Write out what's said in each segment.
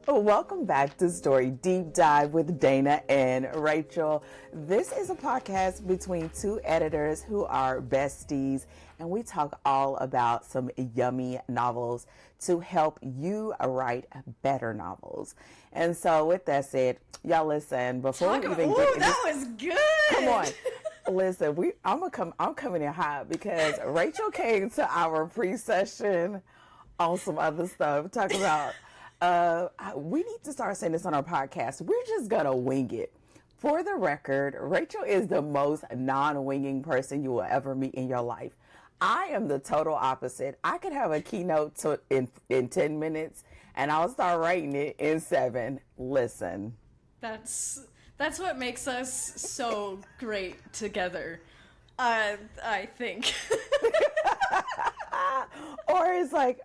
Welcome back to Story Deep Dive with Dana and Rachel. This is a podcast between two editors who are besties, and we talk all about some yummy novels to help you write better novels. And so with that said, y'all listen, before we even get into that was good. Come on. Listen, I'm coming in hot because Rachel came to our pre-session on some other stuff, talking about we need to start saying this on our podcast. We're just gonna wing it. For the record, Rachel is the most non-winging person you will ever meet in your life. I am the total opposite. I could have a keynote in 10 minutes and I'll start writing it in 7. Listen. That's what makes us so great together. I think. Or it's like,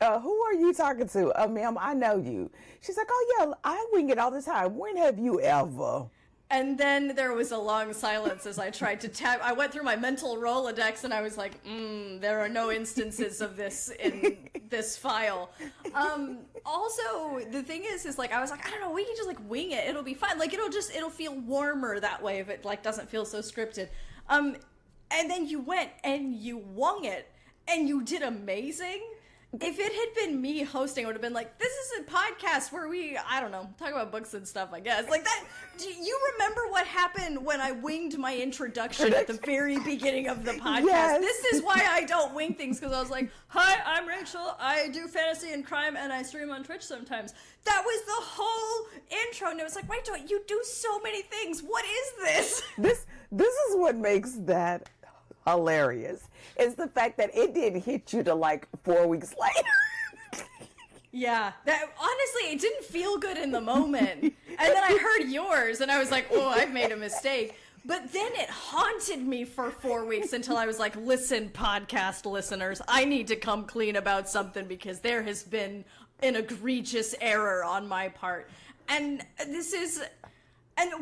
who are you talking to? Ma'am, I know you. She's like, oh yeah, I wing it all the time. When have you ever? And then there was a long silence as I tried to tap. I went through my mental Rolodex and I was like, there are no instances of this in this file. Also, the thing is like, I was like, I don't know, we can just like wing it. It'll be fine. Like, it'll feel warmer that way if it like doesn't feel so scripted. And then you went and you wung it and you did amazing. If it had been me hosting, it would have been like, this is a podcast where we, I don't know, talk about books and stuff, I guess. Like that, do you remember what happened when I winged my introduction at the very beginning of the podcast? Yes. This is why I don't wing things, because I was like, hi, I'm Rachel, I do fantasy and crime, and I stream on Twitch sometimes. That was the whole intro, and it was like, Rachel, you do so many things. What is this? This is what makes that hilarious. Is the fact that it didn't hit you to like 4 weeks later. Yeah, that honestly, it didn't feel good in the moment. And then I heard yours and I was like, oh, I've made a mistake. But then it haunted me for 4 weeks until I was like, listen, podcast listeners, I need to come clean about something because there has been an egregious error on my part. And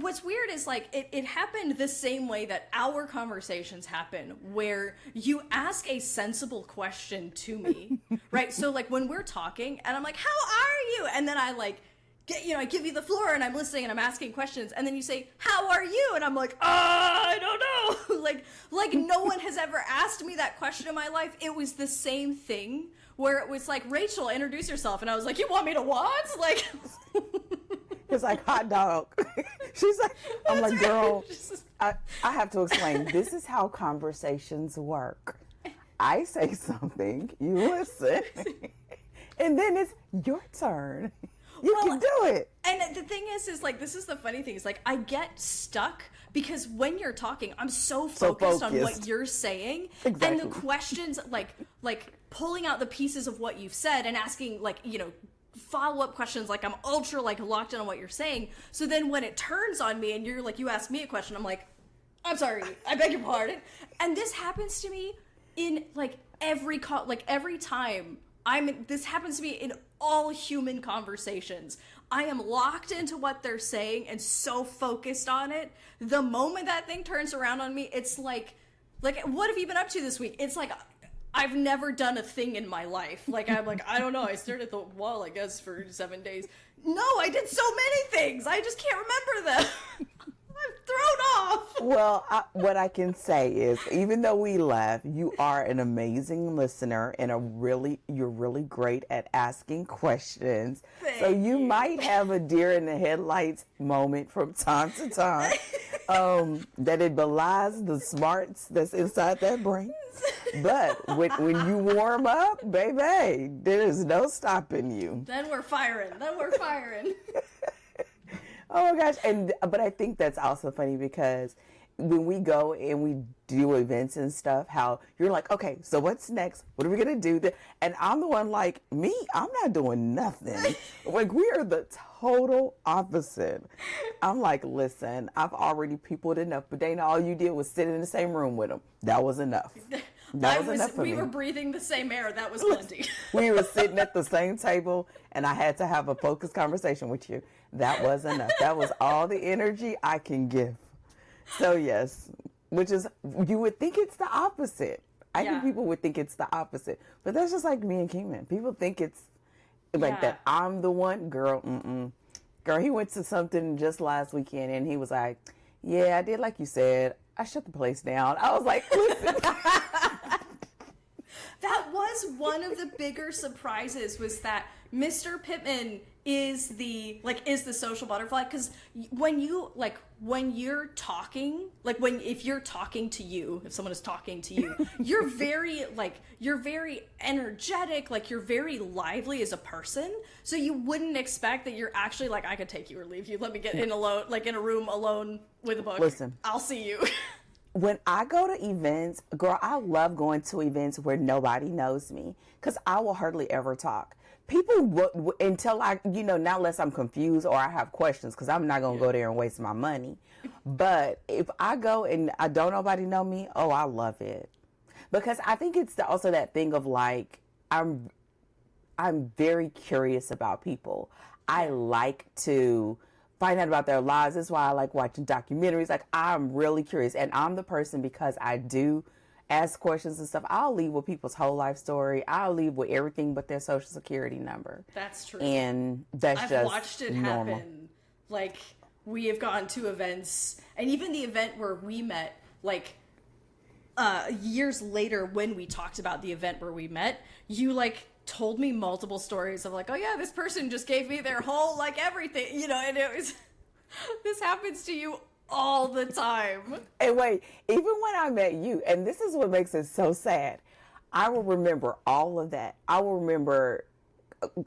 what's weird is like it happened the same way that our conversations happen, where you ask a sensible question to me, right? So like when we're talking and I'm like, how are you? And then I like I give you the floor and I'm listening and I'm asking questions, and then you say, how are you? And I'm like, I don't know. like no one has ever asked me that question in my life. It was the same thing where it was like, Rachel, introduce yourself, and I was like, you want me to what? Like It's like hot dog. She's like, I'm like, girl, I have to explain. This is how conversations work. I say something, you listen, and then it's your turn. You can do it. And the thing is like, this is the funny thing. Is like, I get stuck because when you're talking, I'm so focused on what you're saying. Exactly. And the questions, like pulling out the pieces of what you've said and asking, like, follow-up questions, like I'm ultra like locked in on what you're saying. So then when it turns on me and you're like, you ask me a question, I'm like, I'm sorry, I beg your pardon. And this happens to me in like every time this happens to me in all human conversations. I am locked into what they're saying and so focused on it. The moment that thing turns around on me, it's like what have you been up to this week? It's like, I've never done a thing in my life. Like, I'm like, I don't know. I stared at the wall, I guess, for 7 days. No, I did so many things. I just can't remember them. I'm thrown off. Well, what I can say is, even though we laugh, you are an amazing listener and you're really great at asking questions. So you might have a deer in the headlights moment from time to time. That it belies the smarts that's inside that brain. But when you warm up, baby, there is no stopping you. Then we're firing. Oh my gosh. But I think that's also funny because when we go and we do events and stuff, how you're like, okay, so what's next? What are we going to do? And I'm the one like, me, I'm not doing nothing. Like, we are the total opposite. I'm like, listen, I've already peopled enough, but Dana, all you did was sit in the same room with them. That was enough. We were breathing the same air. That was plenty. We were sitting at the same table, and I had to have a focused conversation with you. That was enough. That was all the energy I can give. So yes, which is, you would think it's the opposite. I think people would think it's the opposite, but that's just like me and Keenan. People think like that I'm the one, girl. Girl, he went to something just last weekend, and he was like, "Yeah, I did like you said. I shut the place down." I was like, "Listen." That was one of the bigger surprises, was that Mr. Pittman is the social butterfly, because when you're talking, if you're talking to you, if someone is talking to you, you're very energetic, like you're very lively as a person, so you wouldn't expect that you're actually like, I could take you or leave you, let me get in alone, like in a room alone with a book. Listen, I'll see you. When I go to events, girl, I love going to events where nobody knows me, because I will hardly ever talk. People until I, not unless I'm confused or I have questions, because I'm not going to go there and waste my money. But if I go and I don't nobody know me, oh, I love it. Because I think it's also that thing of like, I'm very curious about people. I like to find out about their lives. That's why I like watching documentaries. Like, I'm really curious. And I'm the person, because I do ask questions and stuff, I'll leave with people's whole life story. I'll leave with everything but their social security number. That's true. And I've watched it normal. Happen. Like, we have gone to events, and even the event where we met, like, years later when we talked about the event where we met, you, like, told me multiple stories of like, oh yeah, this person just gave me their whole, like, everything, and it was, this happens to you all the time. And wait, even when I met you, and this is what makes it so sad, I will remember all of that. I will remember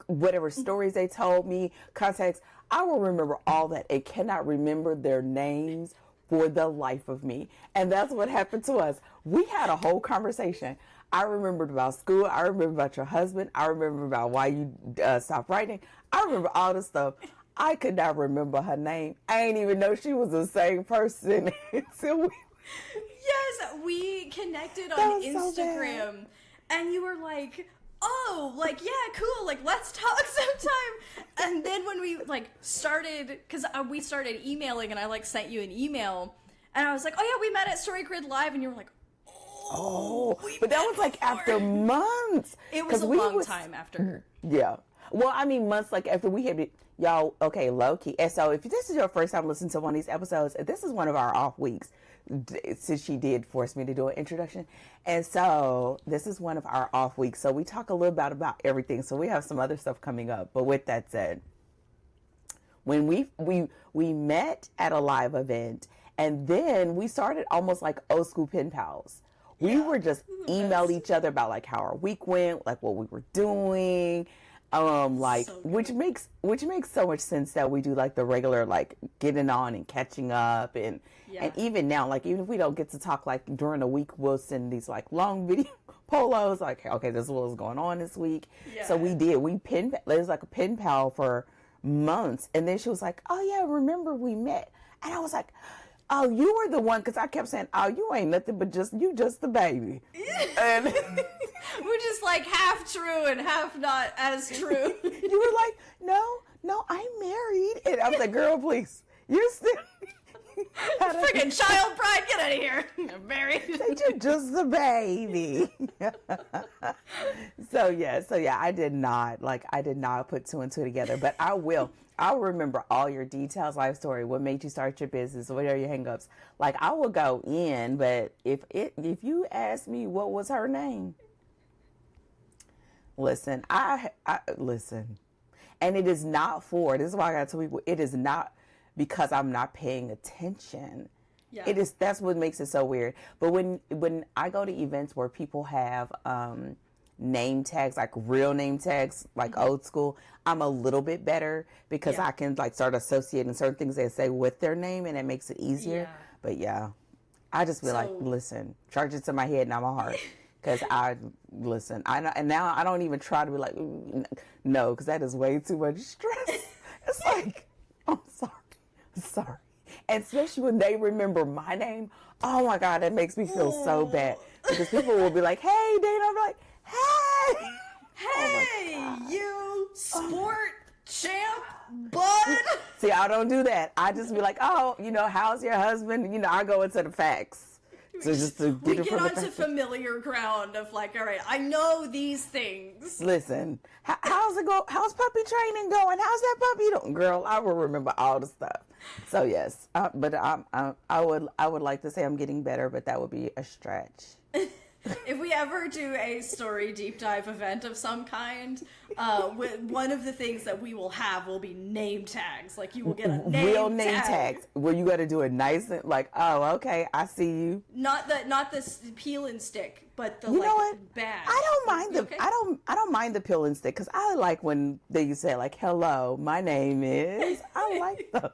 whatever stories they told me, contacts. I will remember all that and cannot remember their names for the life of me. And that's what happened to us. We had a whole conversation. I remembered about school. I remember about your husband. I remember about why you stopped writing. I remember all this stuff. I could not remember her name. I didn't even know she was the same person until we... Yes, we connected on Instagram, and you were like, oh, like, yeah, cool, like, let's talk sometime. And then when we, like, started, because we started emailing, and I, like, sent you an email, and I was like, oh, yeah, we met at StoryGrid Live, and you were like, oh, but that was, like, after months. It was a long time after. Yeah. Well, I mean, months, like, after we had, y'all, okay, low-key. And so if this is your first time listening to one of these episodes, this is one of our off weeks, since she did force me to do an introduction. And so this is one of our off weeks. So we talk a little bit about everything. So we have some other stuff coming up. But with that said, when we met at a live event, and then we started almost like old school pen pals. We were just email each other about like how our week went, like what we were doing, like, so which makes so much sense that we do like the regular, like, getting on and catching up, and even now, like, even if we don't get to talk like during the week, we'll send these like long video polos, like, okay, this is what was going on this week. So it was like a pen pal for months, and then she was like, oh yeah, remember we met, and I was like, oh, you were the one, because I kept saying, oh, you ain't nothing but just the baby. And we're just like half true and half not as true. You were like, no, I'm married. And I was like, girl, please. You're still... Freaking child pride, get out of here. I'm married. You're just the baby. So yeah, I did not put two and two together, but I will. I'll remember all your details, life story, what made you start your business, what are your hangups. Like, I will go in, but if you ask me what was her name, listen, I listen. And it is not this is why I gotta tell people, it is not because I'm not paying attention. Yeah. That's what makes it so weird. But when I go to events where people have name tags, like real name tags, like old school, I'm a little bit better because I can like start associating certain things they say with their name, and it makes it easier. Yeah. But yeah, I just be like, listen, charge it to my head, not my heart. Because and now I don't even try to be like, no, because that is way too much stress. It's like, I'm sorry. And especially when they remember my name, oh my God, that makes me feel so bad. Because people will be like, hey, Dana, I'm like, hey! Hey, you sport champ bud! See, I don't do that. I just be like, oh, how's your husband? I go into the facts. So just to we get it get from the onto fact. familiar ground of like, all right, I know these things. Listen, how's it go? How's puppy training going? How's that puppy doing? Girl, I will remember all the stuff. So yes, but I would like to say I'm getting better, but that would be a stretch. If we ever do a story deep dive event of some kind, one of the things that we will have will be name tags. Like you will get a Real name tag. tags where you got to do it nice and like, oh, okay, I see you. Not the peel and stick, but the You know like what? badge. I don't mind the Okay? I don't mind the pill and stick because I like when they say like, hello, my name is. I like those.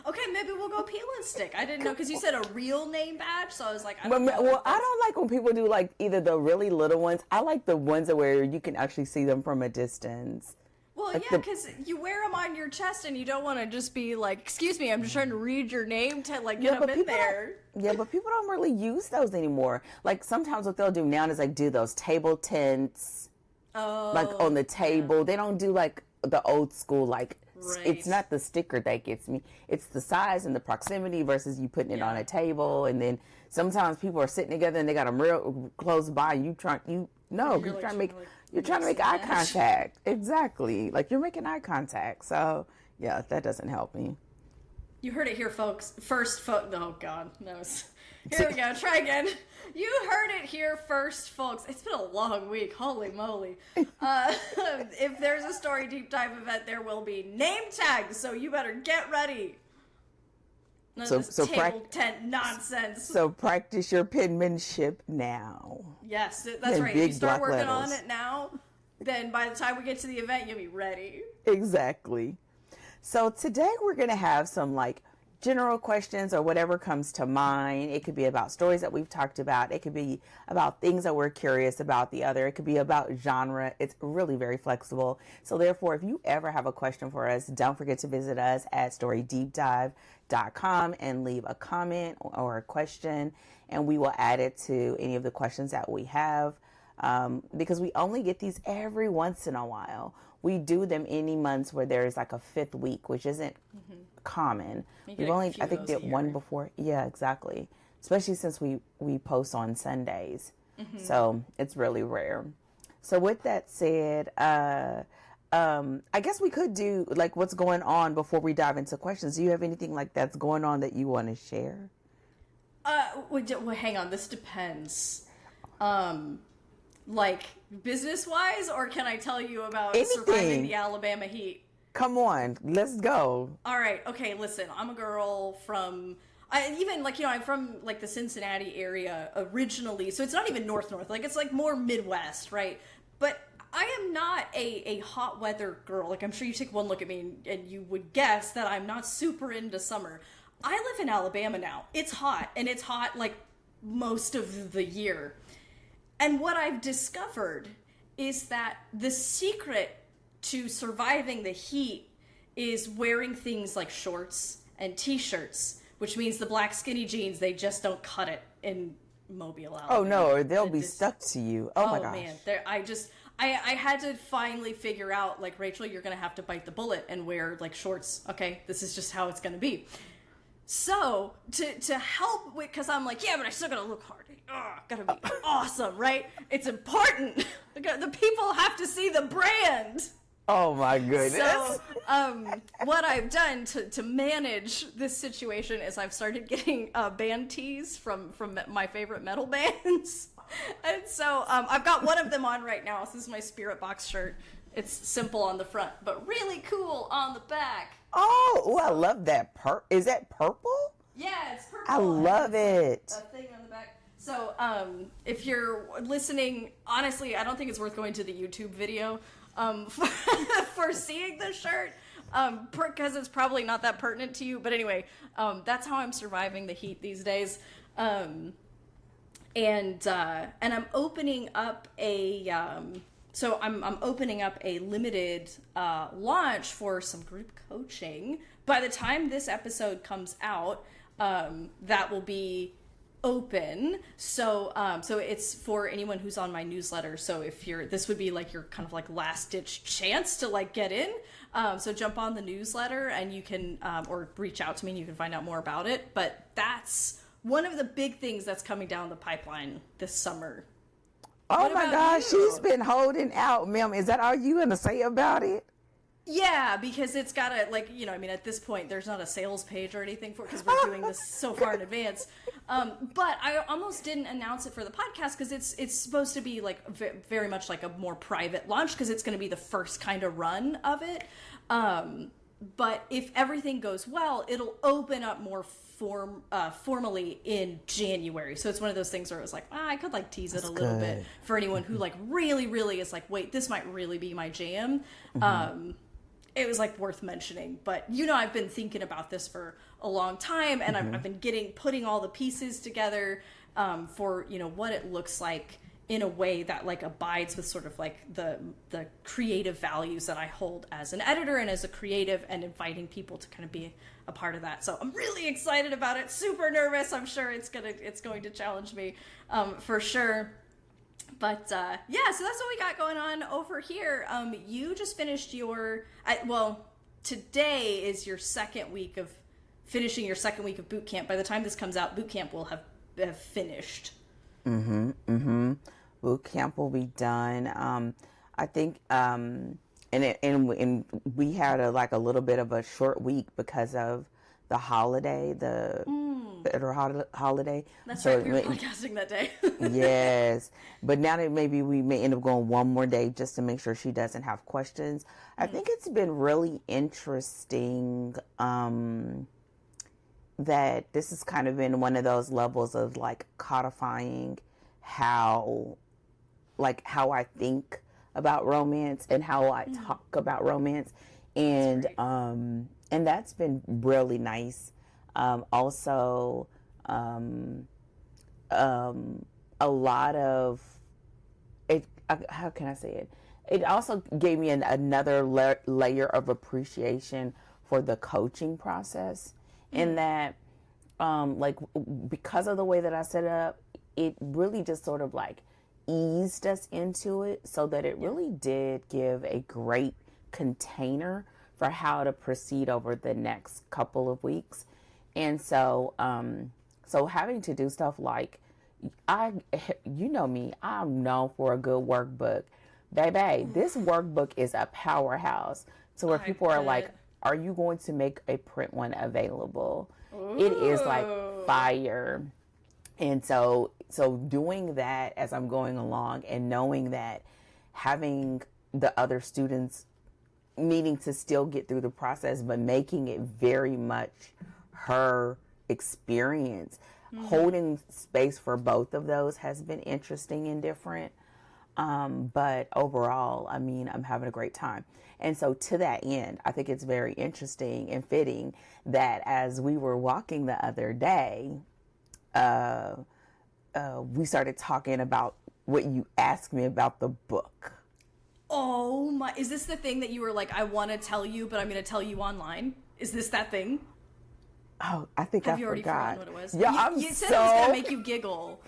Okay, maybe we'll go peel and stick. I didn't know because you said a real name badge, so I was like, I But, don't know. well, I don't like when people do like either the really little ones. I like the ones where you can actually see them from a distance. Well, like yeah, because you wear them on your chest and you don't want to just be like, excuse me, I'm just trying to read your name to like get up in there. Yeah, but people don't really use those anymore. Like sometimes what they'll do now is like do those table tents, like on the table. Yeah. They don't do like the old school like. Right. It's not the sticker that gets me. It's the size and the proximity versus you putting it on a table. And then sometimes people are sitting together and they got them real close by. You're trying to make eye contact. Exactly. Like you're making eye contact. So yeah, that doesn't help me. You heard it here, folks. Oh God, no. Here we go. Try again. You heard it here first, folks. It's been a long week. Holy moly. If there's a story deep dive event, there will be name tags, so you better get ready. None of this table tent nonsense. So practice your penmanship now. Yes, that's In right. If you big start block working on letters. it now, then by the time we get to the event, you'll be ready. Exactly. So today we're going to have some like general questions or whatever comes to mind. It could be about stories that we've talked about. It could be about things that we're curious about the other. It could be about genre. It's really very flexible. So therefore, if you ever have a question for us, don't forget to visit us at storydeepdive.com and leave a comment or a question, and we will add it to any of the questions that we have. Because we only get these every once in a while. We do them any months where there's like a fifth week, which isn't common. We've only, I think, did one before. Yeah, exactly. Especially since we post on Sundays. So it's really rare. So with that said, I guess we could do like what's going on before we dive into questions. Do you have anything like that's going on that you want to share? Well, hang on. This depends. Like business-wise, or can I tell you about surviving the Alabama heat? Come on, let's go. All right. Okay. Listen, I'm a girl from. I'm from like the Cincinnati area originally, so it's not even north. Like it's like more Midwest, right? But I am not a hot weather girl. Like I'm sure you take one look at me and you would guess that I'm not super into summer. I live in Alabama now. It's hot, and it's hot like most of the year. And what I've discovered is that the secret to surviving the heat is wearing things like shorts and t-shirts, which means the black skinny jeans, they just don't cut it in Mobile, Alabama. Oh no, or they'll be stuck to you. Oh my gosh. Man, I had to finally figure out, like, Rachel, you're going to have to bite the bullet and wear like shorts. Okay, this is just how it's going to be. So to help with, because I'm like, yeah, but I still gotta look hard. Gotta be awesome, right? It's important. The people have to see the brand. Oh my goodness. So, what I've done to manage this situation is I've started getting band tees from my favorite metal bands. And so I've got one of them on right now. This is my Spirit Box shirt. It's simple on the front, but really cool on the back. Oh, I love that. Is that purple? Yeah, it's purple. I love it. A thing on the back. So, if you're listening, honestly, I don't think it's worth going to the YouTube video for seeing the shirt, because it's probably not that pertinent to you. But anyway, that's how I'm surviving the heat these days. And I'm opening up I'm opening up a limited launch for some group coaching. By the time this episode comes out, that will be open. So it's for anyone who's on my newsletter. So this would be like your kind of like last ditch chance to like get in. So jump on the newsletter and you can, or reach out to me and you can find out more about it. But that's one of the big things that's coming down the pipeline this summer. Oh What my about gosh, you? she's been holding out, ma'am. Is that all you gonna say about it? Yeah, because it's got to, like, I mean, at this point, there's not a sales page or anything for it because we're doing this so far in advance. But I almost didn't announce it for the podcast because it's supposed to be, like, very much like a more private launch because it's going to be the first kind of run of it. But if everything goes well, it'll open up more formally in January. So it's one of those things where it was like, I could, like, tease it a little bit for anyone who, like, really, really is like, wait, this might really be my jam. It was, like, worth mentioning. But, I've been thinking about this for a long time, and I've been putting all the pieces together for, what it looks like in a way that, like, abides with sort of, like, the creative values that I hold as an editor and as a creative, and inviting people to kind of be a part of that. So I'm really excited about it, super nervous. I'm sure it's going to challenge me for sure. But so that's what we got going on over here. You just finished today is your second week of finishing your second week of boot camp. By the time this comes out, boot camp will have finished. Boot camp will be done. I think, and we had a little bit of a short week because of the holiday, the holiday. That's so right. We were podcasting that day. Yes, but now that maybe we may end up going one more day just to make sure she doesn't have questions. I think it's been really interesting that this has kind of been one of those levels of, like, codifying how I think about romance and how I talk about romance, and that's been really nice. Also, a lot of it. How can I say it? It also gave me another layer of appreciation for the coaching process, in that, because of the way that I set it up, it really just sort of, like, eased us into it, so that it really did give a great container for how to proceed over the next couple of weeks. And so having to do stuff like, you know me, I'm known for a good workbook. Baby, this workbook is a powerhouse to where people are like, are you going to make a print one available? Ooh. It is like fire. And so doing that as I'm going along, and knowing that having the other students needing to still get through the process, but making it very much her experience, holding space for both of those has been interesting and different. But overall, I mean, I'm having a great time. And so to that end, I think it's very interesting and fitting that as we were walking the other day, we started talking about what you asked me about the book. Oh my, is this the thing that you were like, I want to tell you, but I'm going to tell you online? Is this that thing? Oh, I think Have I you already forgot. forgotten what it was? Yeah, you said it was going to make you giggle.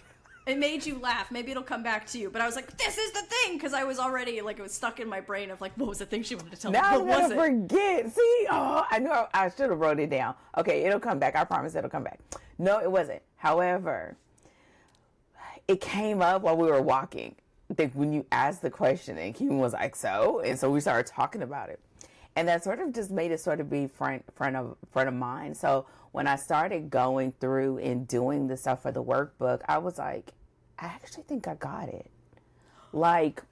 It made you laugh. Maybe it'll come back to you. But I was like, this is the thing, because I was already, like, it was stuck in my brain of, like, what was the thing she wanted to tell me? Now What I'm was gonna it? forget. See, I knew I should have wrote it down. Okay, it'll come back. I promise it'll come back. No, it wasn't. However, it came up while we were walking. I think when you asked the question, and Kim was like, so? And so we started talking about it. And that sort of just made it sort of be front of mind. So when I started going through and doing the stuff for the workbook, I was like, I actually think I got it. Like,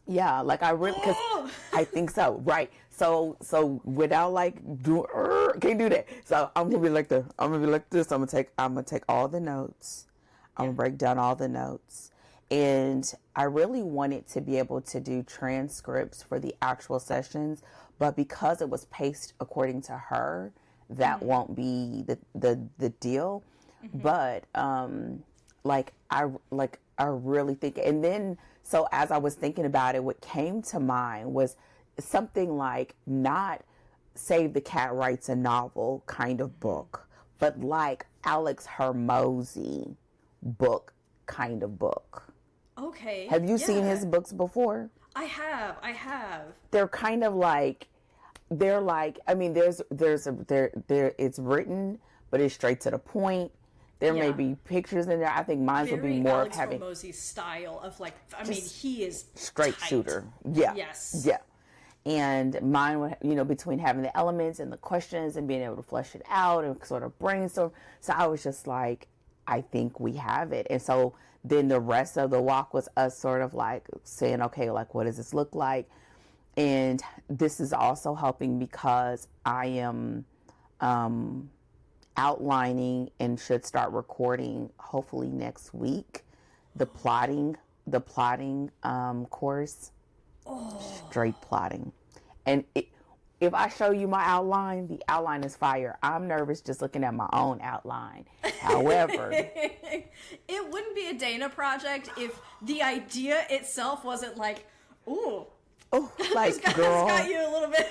yeah, like I really, because I think so, right? So without like can't do that. So I'm gonna be like this. I'm gonna take all the notes. I'm gonna break down all the notes. And I really wanted to be able to do transcripts for the actual sessions, but because it was paced according to her, that won't be the deal. But I really think, and then so as I was thinking about it, what came to mind was something like not Save the Cat Writes a Novel kind of book, but like Alex Hermosi book kind of book. Okay. Have you seen his books before? I have. They're kind of like, I mean, it's written, but it's straight to the point. There may be pictures in there. I think mine will be more Alex of having Hormozy's style of like, I mean, he is straight tight. shooter. Yeah. Yes. Yeah. And mine would, between having the elements and the questions and being able to flesh it out and sort of brainstorm. So I was just like, I think we have it. And so then the rest of the walk was us sort of like saying, okay, like, what does this look like? And this is also helping because I am outlining and should start recording hopefully next week the plotting course. Straight plotting. And if I show you my outline, the outline is fire. I'm nervous just looking at my own outline. However, it wouldn't be a Dana project if the idea itself wasn't like, ooh, like, this girl, got you a little bit.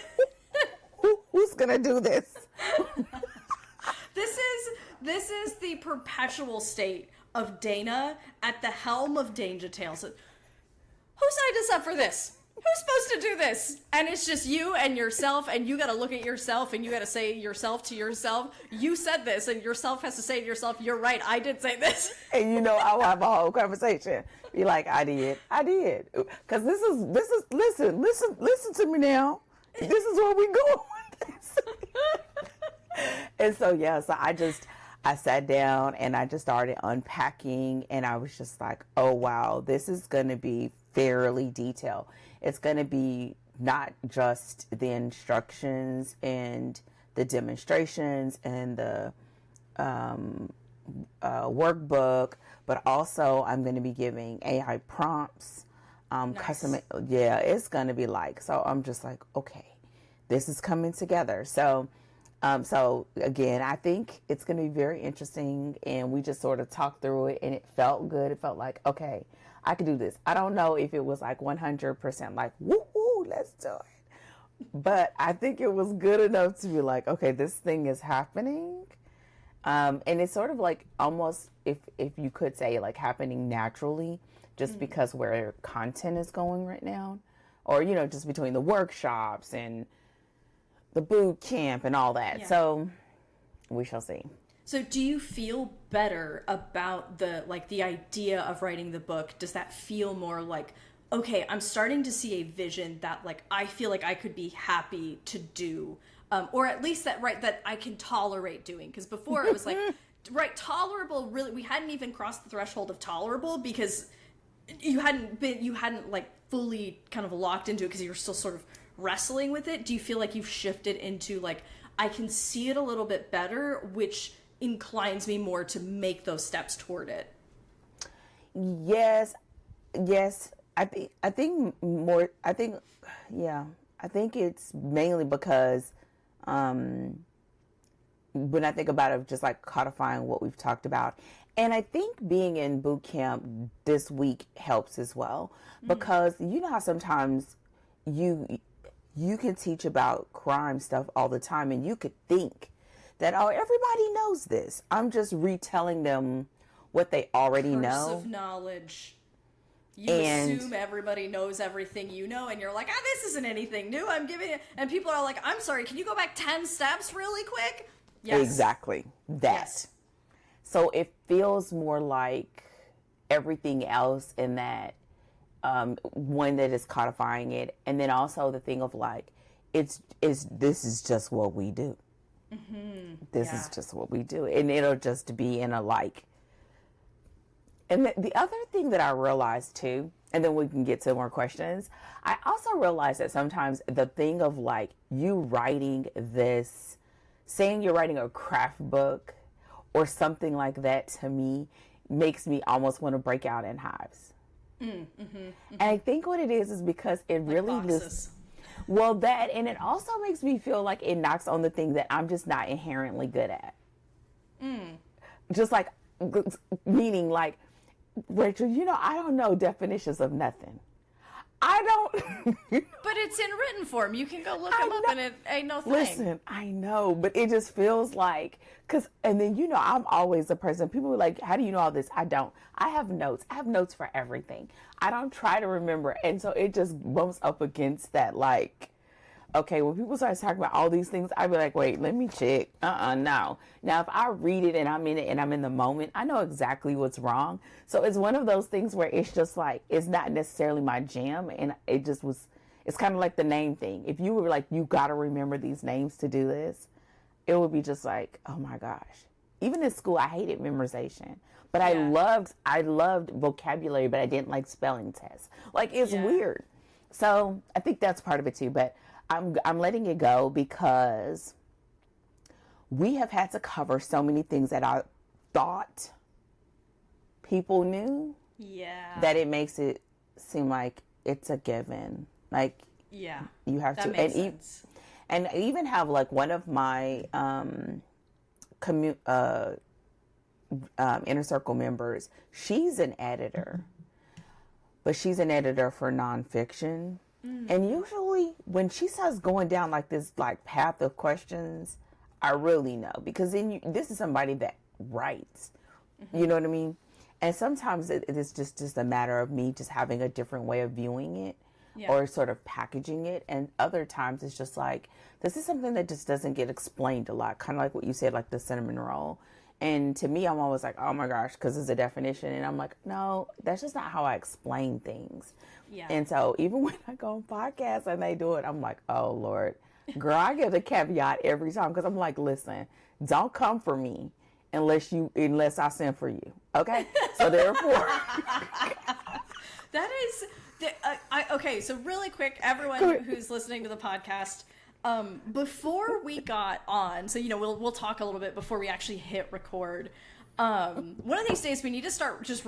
who's gonna do this? This is the perpetual state of Dana at the helm of Danger Tales. Who signed us up for this? Who's supposed to do this? And it's just you and yourself, and you gotta look at yourself, and you gotta say yourself to yourself, you said this, and yourself has to say to yourself, you're right, I did say this. And I'll have a whole conversation. Be like, I did. Because this is, listen to me now. This is where we going with this. And so, I sat down and I just started unpacking, and I was just like, oh, wow, this is going to be fairly detailed. It's going to be not just the instructions and the demonstrations and the workbook, but also I'm going to be giving AI prompts, Nice. It's going to be like, so I'm just like, okay, this is coming together. So again, I think it's going to be very interesting, and we just sort of talked through it, and it felt good. It felt like, okay, I could do this. I don't know if it was like 100% like, woo, let's do it. But I think it was good enough to be like, okay, this thing is happening. And it's sort of like almost, if you could say, like happening naturally, just because where content is going right now, or, just between the workshops and the boot camp and all that. Yeah. So we shall see. So do you feel better about the idea of writing the book? Does that feel more like, okay, I'm starting to see a vision that like I feel like I could be happy to do, or at least that I can tolerate doing? Because before it was like, tolerable. Really, we hadn't even crossed the threshold of tolerable because you hadn't like fully kind of locked into it because you were still sort of wrestling with it. Do you feel like you've shifted into like, I can see it a little bit better, which inclines me more to make those steps toward it? Yes. I think it's mainly because when I think about it, just like codifying what we've talked about. And I think being in boot camp this week helps as well, because you know how sometimes you can teach about crime stuff all the time, and you could think that, oh, everybody knows this. I'm just retelling them what they already know. Curse of knowledge. You And- assume everybody knows everything you know, and you're like, this isn't anything new. I'm giving it. And people are like, I'm sorry, can you go back 10 steps really quick? Yes. Exactly. That. Yes. So it feels more like everything else in that one that is codifying it, and then also the thing of like, this is just what we do. This is just what we do, and it'll just be in a like. And the other thing that I realized too, and then we can get to more questions. I also realized that sometimes the thing of like you writing this, saying you're writing a craft book or something like that, to me makes me almost want to break out in hives. And I think what it is because it really boxes. that, and it also makes me feel like it knocks on the thing that I'm just not inherently good at. Just like, meaning like, Rachel, I don't know definitions of nothing. I don't. But it's in written form. You can go look them up, and it ain't no thing. Listen, I know, but it just feels like, and then, I'm always the person, people are like, how do you know all this? I don't. I have notes. I have notes for everything. I don't try to remember. And so it just bumps up against that, like, okay, when people start talking about all these things, I'd be like, wait, let me check. No. Now, if I read it and I'm in it and I'm in the moment, I know exactly what's wrong. So it's one of those things where it's just like, it's not necessarily my jam. And it just was, it's kind of like the name thing. If you were like, you got to remember these names to do this, it would be just like, oh my gosh. Even in school, I hated memorization. But I loved vocabulary, but I didn't like spelling tests. Like, it's weird. So I think that's part of it too. But I'm letting it go because we have had to cover so many things that I thought people knew. Yeah. That it makes it seem like it's a given. Like, yeah, you have that to. Makes sense. And I even have like one of my inner circle members. She's an editor, but she's an editor for nonfiction. And usually when she starts going down like this like path of questions, I really know, because then this is somebody that writes. You know what I mean? And sometimes it is just a matter of me just having a different way of viewing it. Yeah. Or sort of packaging it. And other times it's just like, this is something that just doesn't get explained a lot. Kind of like what you said, like the cinnamon roll. And to me, I'm always like, oh my gosh, because it's a definition. And I'm like, no, that's just not how I explain things. Yeah. And so even when I go on podcasts and they do it, I'm like, oh Lord, girl, I give the caveat every time. Because I'm like, listen, don't come for me unless I send for you. Okay? So therefore. That is... okay, so really quick, everyone who's listening to the podcast, before we got on, so we'll talk a little bit before we actually hit record. One of these days we need to start just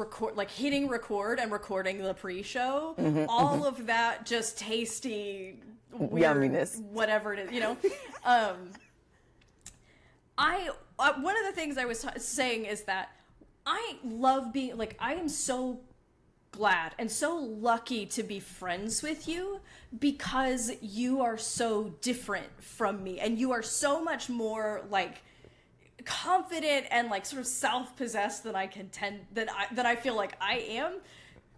hitting record and recording the pre-show. All of that just tasty, weird, yumminess, whatever it is. One of the things I was saying is that I love being I am so glad and so lucky to be friends with you, because you are so different from me and you are so much more confident and sort of self-possessed than I feel like I am.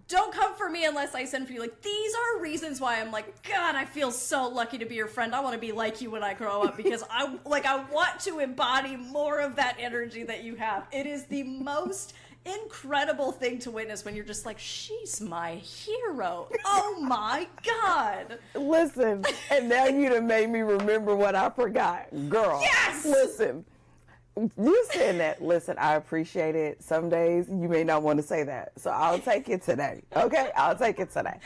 Don't come for me unless I send for you. These are reasons why I'm God, I feel so lucky to be your friend. I want to be like you when I grow up, because I want to embody more of that energy that you have. It is the most incredible thing to witness when you're just she's my hero. Oh my God. Listen, and now you done made me remember what I forgot. Girl. Yes! Listen, you saying that, listen, I appreciate it. Some days you may not want to say that. So I'll take it today. Okay? I'll take it today.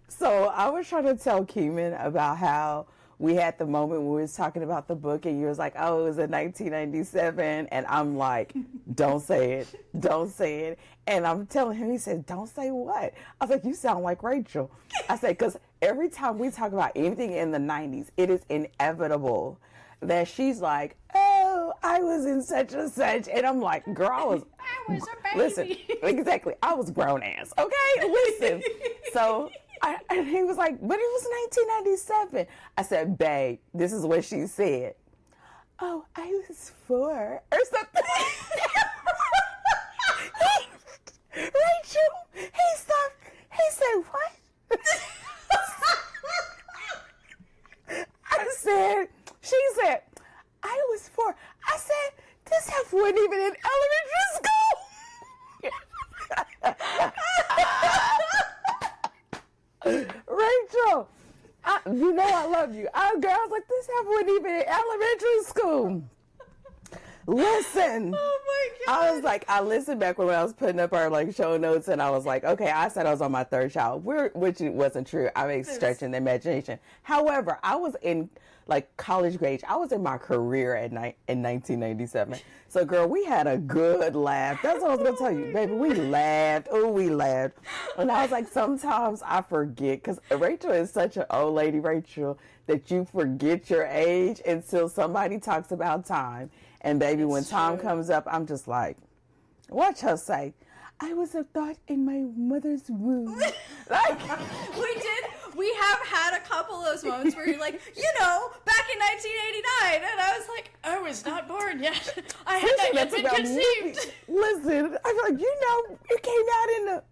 So I was trying to tell Keeman about how we had the moment when we was talking about the book and you was like, oh, it was in 1997. And I'm like, don't say it. Don't say it. And I'm telling him, he said, don't say what? I was like, you sound like Rachel. I said, because every time we talk about anything in the 90s, it is inevitable that she's like, oh, I was in such and such. And I'm like, girl, I was a baby. Listen, exactly. I was grown ass. Okay? Listen. So... and he was like, but it was 1997. I said, babe, this is what she said. Oh, I was 4 or something. Rachel, he stopped. He said, what? She said, I was 4. I said, this half wasn't even in elementary school. Rachel, you know I love you. I was like, this happened even in elementary school. Listen. Oh my God. I was like, I listened back when I was putting up our show notes, and I was like, okay, I said I was on my 3rd child, which wasn't true. I was stretching the imagination. However, I was in college grade. I was in my career in 1997. So, girl, we had a good laugh. That's what I was going to tell you. Baby, we laughed. Oh, we laughed. And I was like, sometimes I forget, because Rachel is such an old lady, Rachel, that you forget your age until somebody talks about time. And baby, when time comes up, I'm just like, watch her say, I was a thought in my mother's womb. We have had a couple of those moments where you're like, back in 1989. And I was like, I was not born yet. I had not yet been conceived. Listen, I feel like, it came out in the...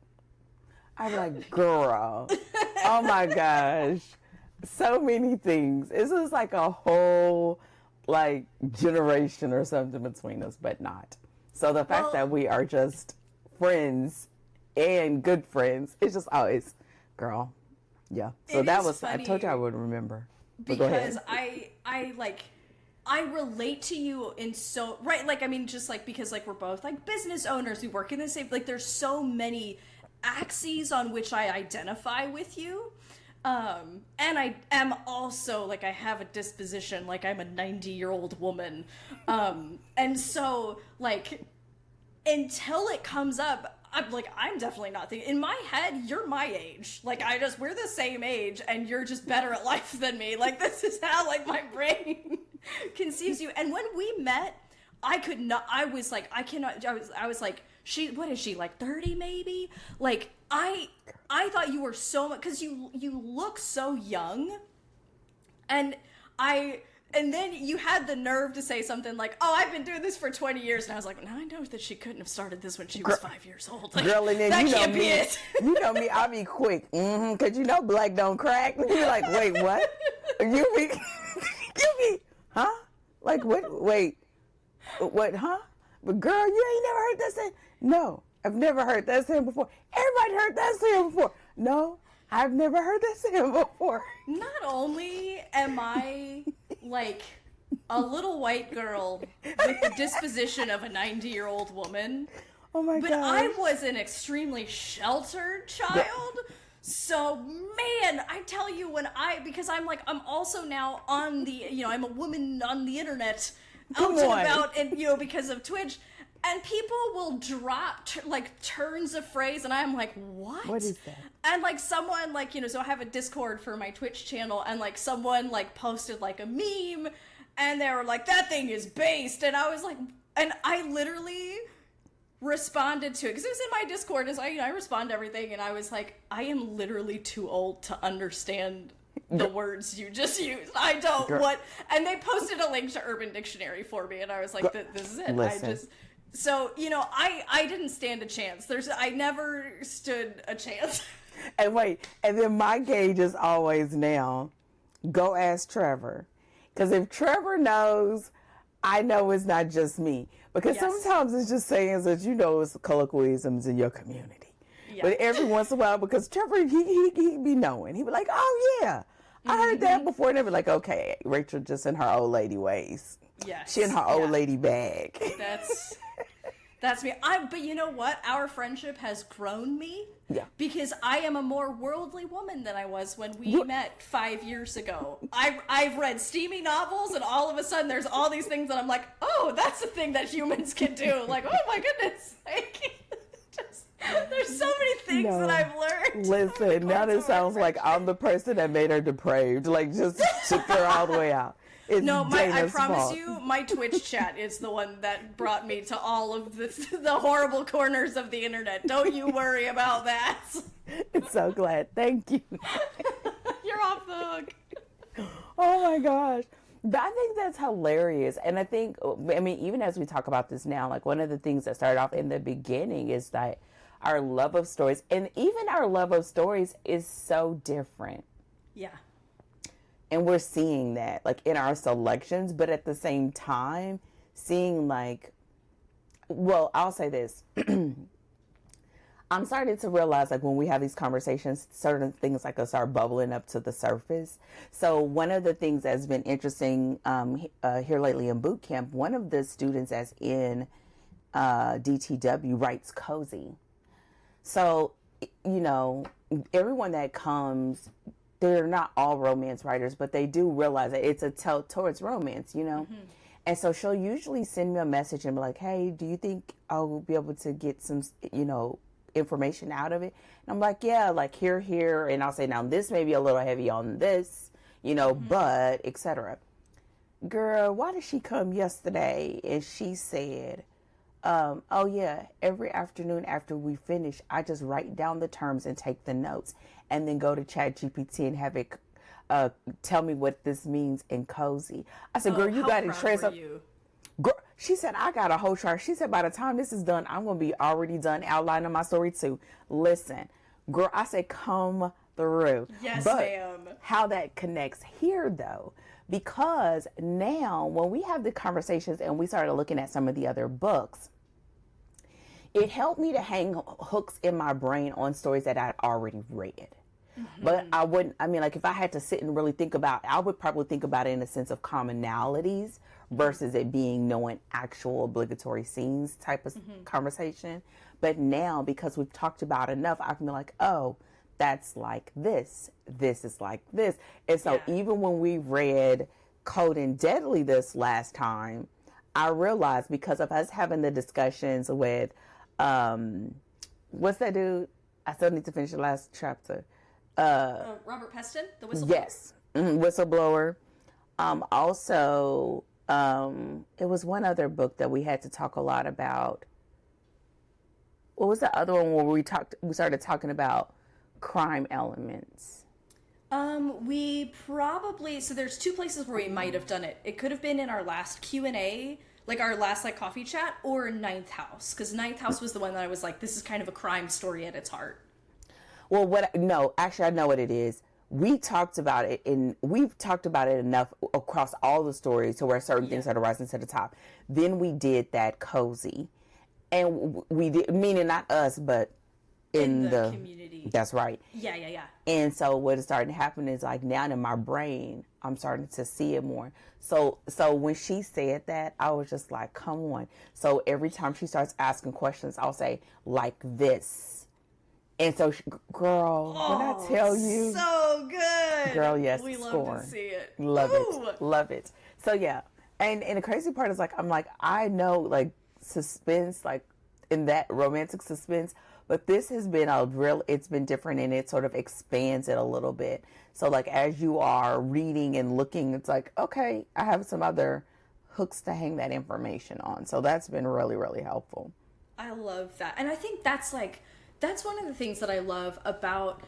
I'm like, girl, oh my gosh. so many things. It's just like a whole like generation or something between us, but not. So the fact that we are just friends and good friends, it's just always, girl. Yeah. So that was, I told you I would remember. Because I relate to you in so, right, like, I mean, just like, because like we're both like business owners, we work in the same, like there's so many axes on which I identify with you. And I am also, like, I have a disposition, like I'm a 90-year-old woman. And so, like, until it comes up, I'm definitely not thinking, in my head, you're my age. Like, we're the same age, and you're just better at life than me. Like, this is how, like, my brain conceives you. And when we met, I was like, what is she, like 30 maybe? Like, I thought you were so much, because you look so young, and then you had the nerve to say something like, oh, I've been doing this for 20 years. And I was like, now I know that she couldn't have started this when she was 5 years old. Like, girl, and then that you know can't be me. it. You know me, I'll be quick. Because you know black don't crack. You're like, wait, what? You be, huh? Like, wait, what, huh? But girl, you ain't never heard that saying? No, I've never heard that saying before. Everybody heard that saying before. No, I've never heard that saying before. Not only am I like a little white girl with the disposition of a 90-year-old woman, oh my but gosh. I was an extremely sheltered child. So, man, I tell you, because I'm also now on the, I'm a woman on the internet, out and about, and, because of Twitch, and people will drop, turns of phrase, and I'm like, what? What is that? And, someone, so I have a Discord for my Twitch channel, and, someone, posted, a meme, and they were like, that thing is based, and I was like, and I literally responded to it, because it was in my Discord, as I respond to everything, and I was like, I am literally too old to understand the words you just used. I don't, what, and they posted a link to Urban Dictionary for me, and I was like, this is it. Listen. So, I didn't stand a chance. I never stood a chance. And wait, and then my gauge is always now, go ask Trevor. Because if Trevor knows, I know it's not just me. Because sometimes it's just sayings that it's colloquialisms in your community. Yeah. But every once in a while, because Trevor, he be knowing. He be like, oh yeah, I heard that before. And they be like, okay, Rachel just in her old lady ways. Yes. She in her old lady bag. That's me. But you know what? Our friendship has grown me. Yeah. Because I am a more worldly woman than I was when we met 5 years ago. I've read steamy novels, and all of a sudden there's all these things that I'm like, oh, that's a thing that humans can do. Like, oh my goodness. There's so many things that I've learned. Listen, now this sounds like I'm the person that made her depraved. Like, just took her all the way out. I promise you, my Twitch chat is the one that brought me to all of the horrible corners of the internet. Don't you worry about that. I'm so glad. Thank you. You're off the hook. Oh my gosh. But I think that's hilarious. And I think, even as we talk about this now, one of the things that started off in the beginning is that our love of stories, and even our love of stories, is so different. Yeah. And we're seeing that, in our selections, but at the same time, seeing, I'll say this. I'm starting to realize, when we have these conversations, certain things, start bubbling up to the surface. So one of the things that's been interesting here lately in boot camp, one of the students that's in DTW writes cozy. So, everyone that comes, they're not all romance writers, but they do realize that it's a tilt towards romance, Mm-hmm. And so she'll usually send me a message and be like, hey, do you think I'll be able to get some, information out of it? And I'm like, yeah, here. And I'll say, now this may be a little heavy on this, mm-hmm. but etc. Girl, why did she come yesterday? And she said, oh yeah, every afternoon after we finish, I just write down the terms and take the notes, and then go to ChatGPT and have it tell me what this means in cozy. I said, girl, you got to translate. Girl, she said, I got a whole chart. She said, by the time this is done, I'm going to be already done outlining my story too. Listen, girl, I said, come through. Yes, but ma'am. how that connects here though, because now when we have the conversations and we started looking at some of the other books, it helped me to hang hooks in my brain on stories that I'd already read. But I wouldn't, I mean, like if I had to sit and really think about, I would probably think about it in a sense of commonalities versus it being knowing actual obligatory scenes type of conversation. But now, because we've talked about enough, I can be like, oh, that's like this. This is like this. And so even when we read Cold and Deadly this last time, I realized because of us having the discussions with, what's that dude? I still need to finish the last chapter. Robert Peston, the whistleblower. Yes, whistleblower. Also, it was one other book that we had to talk a lot about. What was the other one where we started talking about crime elements? We probably, so there's two places where we might have done it. It could have been in our last Q&A, like our last like coffee chat, or Ninth House, because Ninth House was the one that I was like, this is kind of a crime story at its heart. Well, no, actually I know what it is. We talked about it we've talked about it enough across all the stories to where certain things are rising to the top. Then we did that cozy, and we did, meaning not us, but in the community. That's right. Yeah. And so what is starting to happen is like now in my brain, I'm starting to see it more. So when she said that, I was just like, come on. So every time she starts asking questions, I'll say like this. And so, girl, when I tell you, so good, girl, yes, we scorn. love to see it, love it. So yeah, and the crazy part is like I'm like I know like suspense, like in that romantic suspense, but this has been it's been different, and it sort of expands it a little bit. So like as you are reading and looking, it's like okay, I have some other hooks to hang that information on. So that's been really, really helpful. I love that, and I think that's one of the things that I love about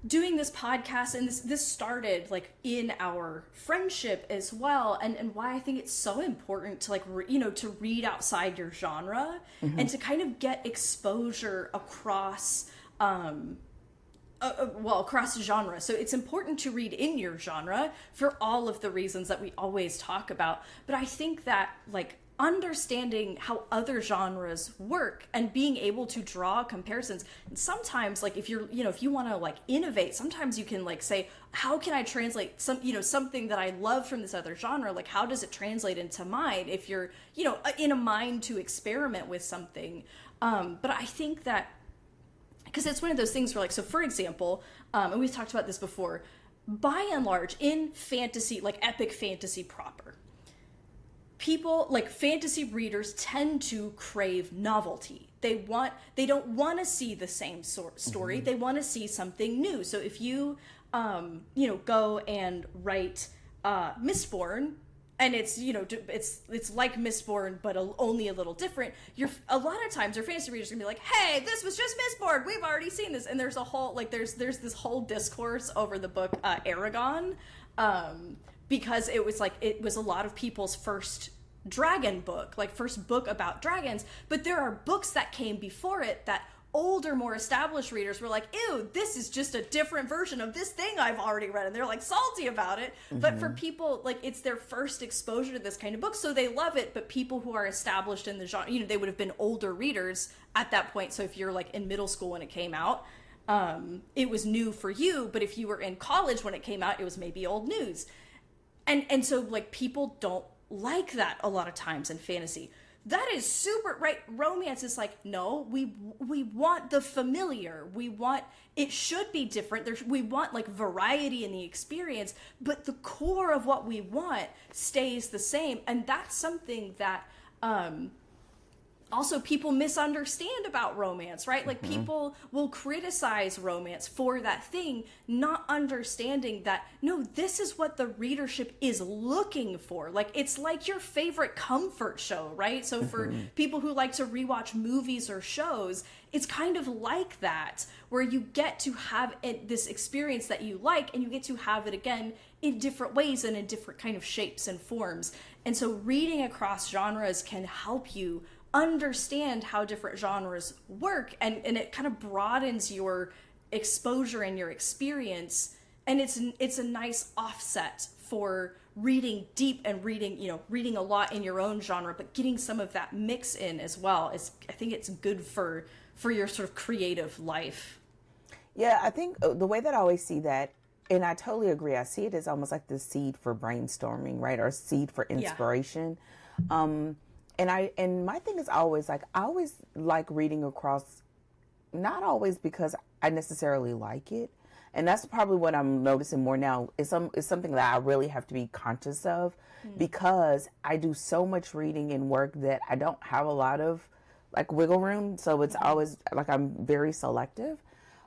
doing this podcast, and this started like in our friendship as well, and why I think it's so important to like to read outside your genre and to kind of get exposure across across genre. So it's important to read in your genre for all of the reasons that we always talk about, but I think that like understanding how other genres work and being able to draw comparisons. And sometimes like if you're, if you want to like innovate, sometimes you can like say, how can I translate something that I love from this other genre? Like how does it translate into mine if you're, in a mind to experiment with something. But I think that because it's one of those things where like, so for example, and we've talked about this before, by and large in fantasy, like epic fantasy proper, people like fantasy readers tend to crave novelty. They don't want to see the same story. They want to see something new. So if you go and write Mistborn, and it's it's like Mistborn but only a little different, a lot of times your fantasy readers are gonna be like, hey, this was just Mistborn, we've already seen this. And there's a whole like there's this whole discourse over the book Aragon, because it was a lot of people's first dragon book, like first book about dragons, but there are books that came before it that older, more established readers were like, ew, this is just a different version of this thing I've already read, and they're like salty about it. But for people, like it's their first exposure to this kind of book, so they love it. But people who are established in the genre, they would have been older readers at that point. So if you're like in middle school when it came out, it was new for you, but if you were in college when it came out, it was maybe old news. And so like people don't like that a lot of times in fantasy. That is super right. Romance is like, no, we want the familiar. It should be different. We want like variety in the experience, but the core of what we want stays the same. And that's something that also people misunderstand about romance, right? Like people will criticize romance for that thing, not understanding that, no, this is what the readership is looking for. Like it's like your favorite comfort show, right? So for people who like to rewatch movies or shows, it's kind of like that, where you get to have this experience that you like, and you get to have it again in different ways and in different kind of shapes and forms. And so reading across genres can help you understand how different genres work, and it kind of broadens your exposure and your experience and it's a nice offset for reading deep and reading a lot in your own genre, but getting some of that mix in as well is, I think it's good for your sort of creative life. Yeah, I think the way that I always see that, and I totally agree, I see it as almost like the seed for brainstorming, right? Or seed for inspiration. And my thing is always like, I always like reading across, not always because I necessarily like it. And that's probably what I'm noticing more now is something that I really have to be conscious of, because I do so much reading and work that I don't have a lot of like wiggle room. So it's always like I'm very selective.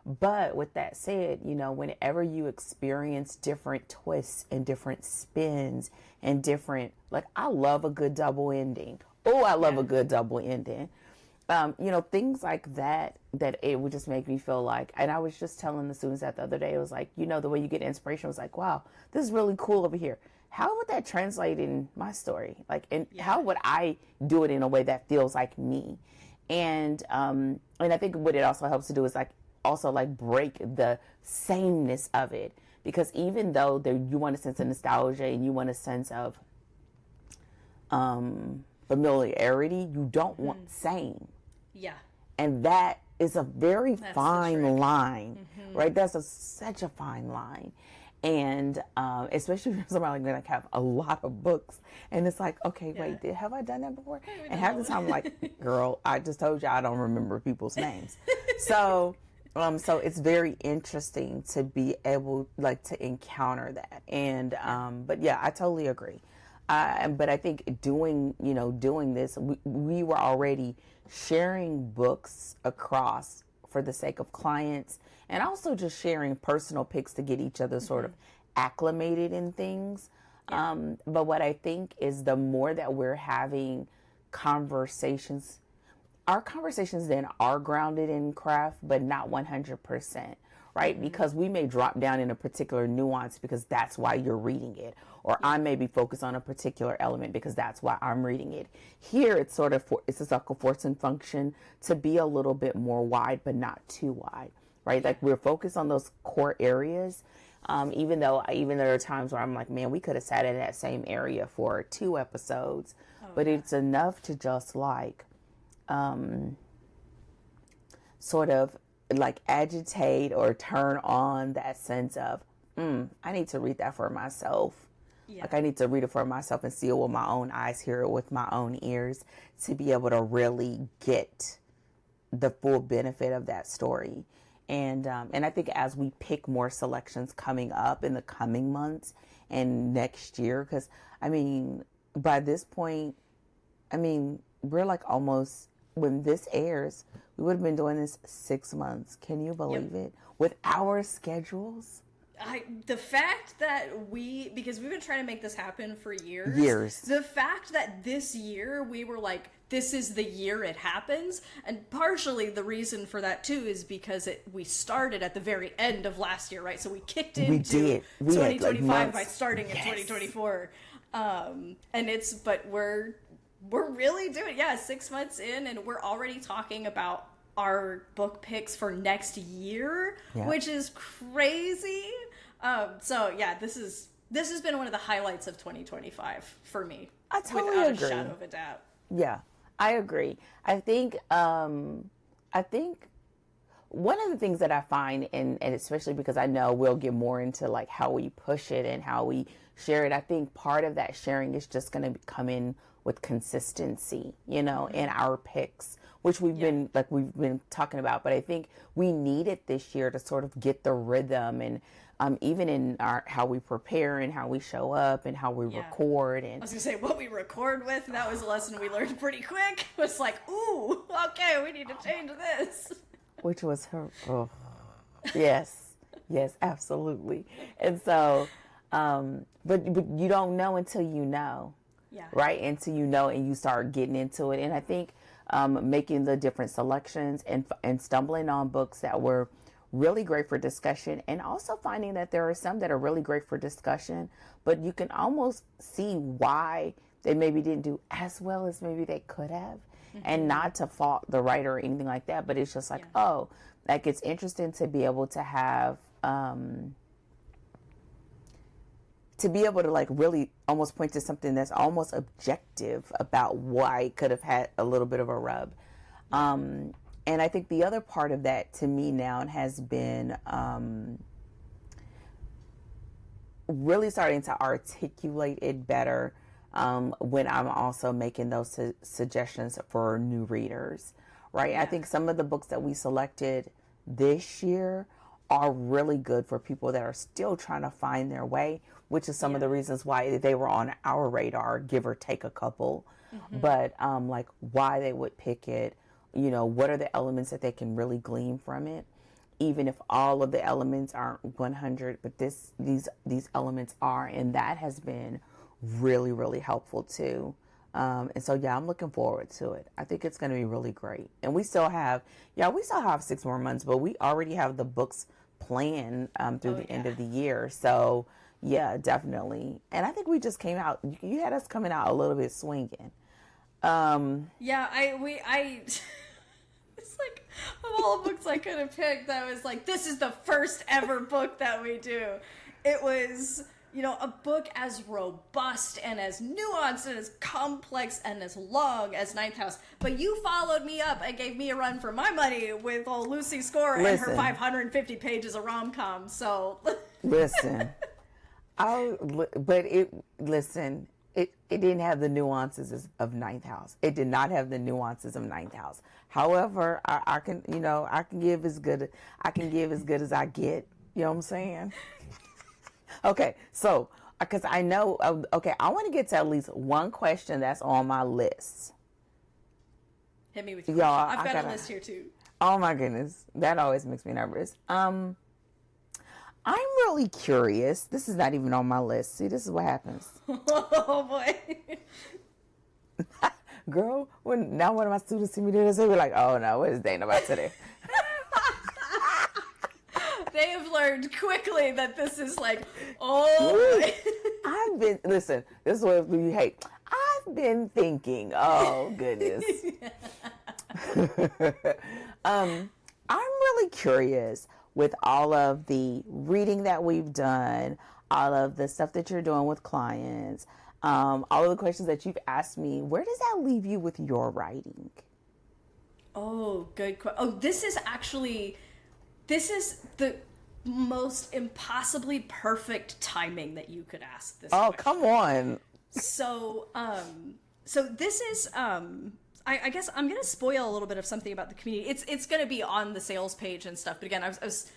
But with that said, whenever you experience different twists and different spins and different, like, I love a good double ending. Oh, I love a good double ending. Things like that it would just make me feel like, and I was just telling the students that the other day, it was like, the way you get inspiration was like, wow, this is really cool over here. How would that translate in my story? Like, and how would I do it in a way that feels like me? And I think what it also helps to do is like break the sameness of it, because even though you want a sense of nostalgia and you want a sense of familiarity, you don't want same. Yeah. And that is a very fine line, right? That's such a fine line. And especially for somebody like have a lot of books, and it's like, okay, wait, have I done that before? And half the time I'm like, girl, I just told you I don't remember people's names. So it's very interesting to be able to encounter that. And but yeah, I totally agree. But I think doing this, we were already sharing books across for the sake of clients, and also just sharing personal picks to get each other sort of acclimated in things. But what I think is the more that we're having conversations, our conversations then are grounded in craft, but not 100%. Right? Because we may drop down in a particular nuance because that's why you're reading it. Or I may be focused on a particular element because that's why I'm reading it. Here, it's sort of, it's a force and function to be a little bit more wide, but not too wide. Right? Like, we're focused on those core areas. Even there are times where I'm like, man, we could have sat in that same area for 2 episodes. But it's enough to just sort of agitate or turn on that sense of, I need to read that for myself. Like, I need to read it for myself and see it with my own eyes, hear it with my own ears, to be able to really get the full benefit of that story. And I think as we pick more selections coming up in the coming months and next year, because by this point, we're like almost, when this airs, we would have been doing this 6 months. Can you believe it? With our schedules? The fact that because we've been trying to make this happen for years. The fact that this year we were like, this is the year it happens. And partially the reason for that too is because we started at the very end of last year, right? So we kicked into 2025 by starting in 2024. But we're really doing, 6 months in, and we're already talking about our book picks for next year, which is crazy. This has been one of the highlights of 2025 for me. I totally without agree. a shadow of a doubt. Yeah, I agree. I think one of the things that I find, and especially because I know we'll get more into like how we push it and how we share it, I think part of that sharing is just going to come in with consistency, in our picks, which we've been talking about. But I think we need it this year to sort of get the rhythm, and even in how we prepare and how we show up and how we record. And I was gonna say, what we record with, that was a lesson we learned pretty quick. It was like, ooh, okay, we need to change this. Which was her. Oh, yes, absolutely. And so, but you don't know until you know. Yeah. Right. Until you know and you start getting into it. And I think making the different selections and stumbling on books that were really great for discussion, and also finding that there are some that are really great for discussion, but you can almost see why they maybe didn't do as well as maybe they could have. And not to fault the writer or anything like that, but it's just like, it's interesting to be able to have to be able to like really almost point to something that's almost objective about why it could have had a little bit of a rub. And I think the other part of that to me now has been really starting to articulate it better when I'm also making those suggestions for new readers, right? Yeah. I think some of the books that we selected this year are really good for people that are still trying to find their way, which is some of the reasons why they were on our radar, give or take a couple. But like why they would pick it, you know, what are the elements that they can really glean from it, even if all of the elements aren't 100, but these elements are, and that has been really, really helpful too. And so, yeah, I'm looking forward to it. I think it's going to be really great. And we still have 6 more months, but we already have the books planned through the end of the year. So, yeah, definitely. And I think we just came out, you had us coming out a little bit swinging. It's like, of all the books I could have picked, that was like, this is the first ever book that we do. It was, you know, a book as robust and as nuanced and as complex and as long as Ninth House. But you followed me up and gave me a run for my money with old Lucy Score and her 550 pages of rom-com. So listen, it didn't have the nuances of Ninth House. It did not have the nuances of Ninth House. However, I can give as good as I get. You know what I'm saying? Okay, so because I know, I want to get to at least one question that's on my list. Hit me with your question. I've got a list here too. Oh my goodness, that always makes me nervous. I'm really curious. This is not even on my list. See, this is what happens. Oh boy. Girl, now one of my students see me do this, they'll be like, oh no, what is Dana about today? They have learned quickly that this is like, oh boy. Listen, this is what you hate. I've been thinking, oh goodness. I'm really curious with all of the reading that we've done, all of the stuff that you're doing with clients, all of the questions that you've asked me, where does that leave you with your writing? Oh, good question. Oh, this is the most impossibly perfect timing that you could ask this question. Come on. So this is, I guess I'm going to spoil a little bit of something about the community. It's going to be on the sales page and stuff. But again, I was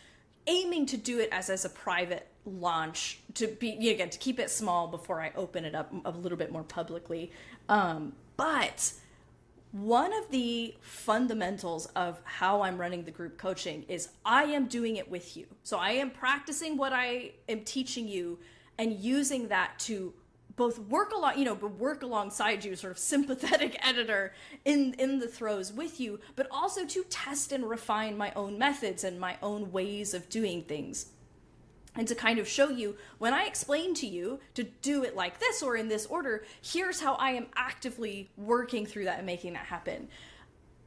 aiming to do it as a private launch to keep it small before I open it up a little bit more publicly. But one of the fundamentals of how I'm running the group coaching is I am doing it with you. So I am practicing what I am teaching you and using that to both work alongside you, sort of sympathetic editor in the throes with you, but also to test and refine my own methods and my own ways of doing things. And to kind of show you, when I explain to you to do it like this or in this order, here's how I am actively working through that and making that happen.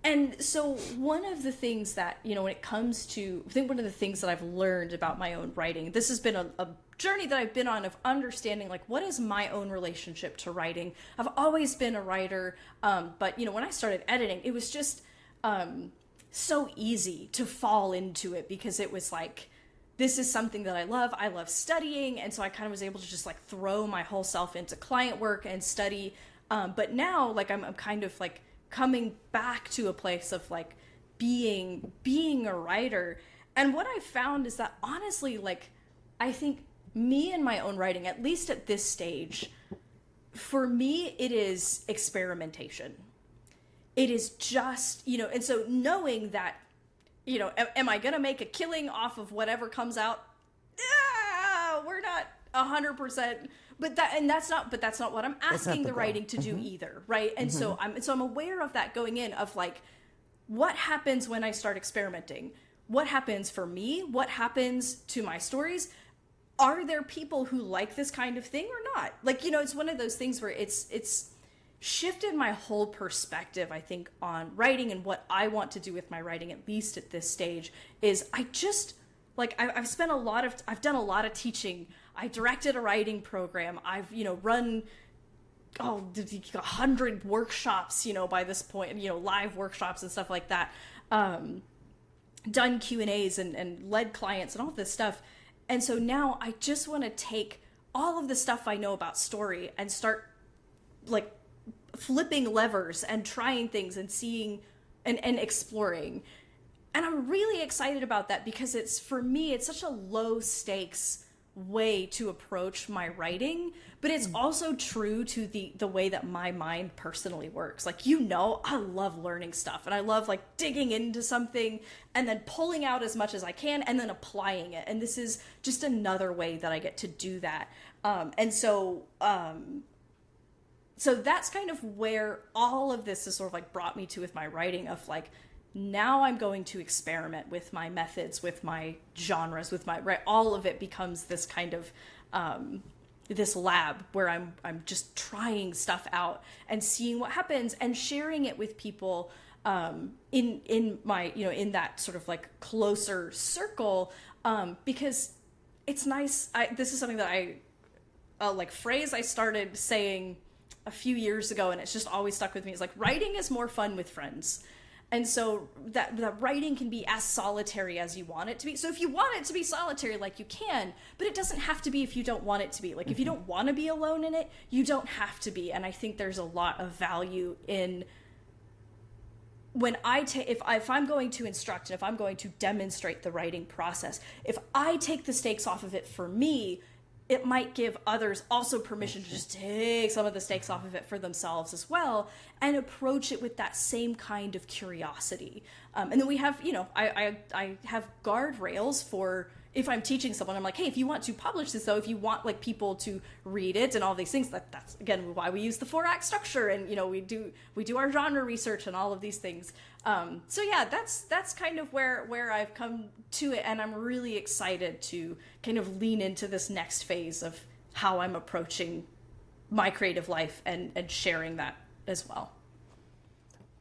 And so one of the things that, when it comes to, I think one of the things that I've learned about my own writing, this has been a journey that I've been on of understanding, like, what is my own relationship to writing? I've always been a writer, but, when I started editing, it was just so easy to fall into it because it was like, this is something that I love studying, and so I kind of was able to just like throw my whole self into client work and study. But now, like, I'm kind of like coming back to a place of like being a writer. And what I found is that honestly, like, I think me and my own writing, at least at this stage, for me, it is experimentation. It is just, and so knowing that, am I going to make a killing off of whatever comes out? We're not 100%, but that's not what I'm asking the writing to do either. Right. And so I'm aware of that going in, of like, what happens when I start experimenting? What happens for me? What happens to my stories? Are there people who like this kind of thing or not? Like, it's one of those things where it's shifted my whole perspective, I think, on writing and what I want to do with my writing, at least at this stage, is I just, like, I've done a lot of teaching. I directed a writing program. I've, run 100 workshops, by this point, live workshops and stuff like that. Done Q&As and led clients and all this stuff. And so now I just want to take all of the stuff I know about story and start like flipping levers and trying things and seeing and exploring. And I'm really excited about that because for me, it's such a low stakes way to approach my writing, but it's also true to the way that my mind personally works. Like, I love learning stuff and I love like digging into something and then pulling out as much as I can and then applying it. And this is just another way that I get to do that. So that's kind of where all of this is sort of like brought me to with my writing of like, now I'm going to experiment with my methods, with my genres, with my, right, all of it becomes this kind of, this lab where I'm just trying stuff out and seeing what happens and sharing it with people, in my, in that sort of like closer circle, because it's nice. This is something that phrase I started saying a few years ago, and it's just always stuck with me. It's like, writing is more fun with friends. And so that writing can be as solitary as you want it to be. So if you want it to be solitary, like, you can, but it doesn't have to be if you don't want it to be. Like, if you don't want to be alone in it, you don't have to be. And I think there's a lot of value in when if I'm going to instruct and if I'm going to demonstrate the writing process, if I take the stakes off of it for me, it might give others also permission to just take some of the stakes off of it for themselves as well and approach it with that same kind of curiosity. And then we have, I have guardrails for if I'm teaching someone. I'm like, hey, if you want to publish this, though, if you want like people to read it and all these things, that's again why we use the 4-act structure, and we do our genre research and all of these things. So yeah, that's kind of where I've come to it, and I'm really excited to kind of lean into this next phase of how I'm approaching my creative life and sharing that as well.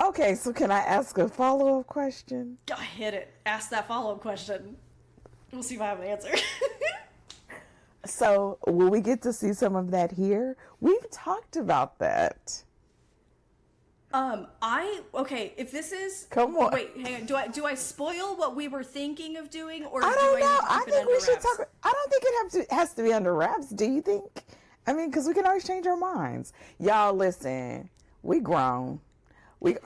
Okay, so can I ask a follow-up question? Hit it. Ask that follow-up question. We'll see if I have an answer. So will we get to see some of that here? We've talked about that. If this is, come on. Wait, hang on. Do I spoil what we were thinking of doing, or I don't know. I think we should wraps? talk. I don't think it has to be under wraps. Do you think? I mean, because we can always change our minds. Y'all, listen. We grown. Listen.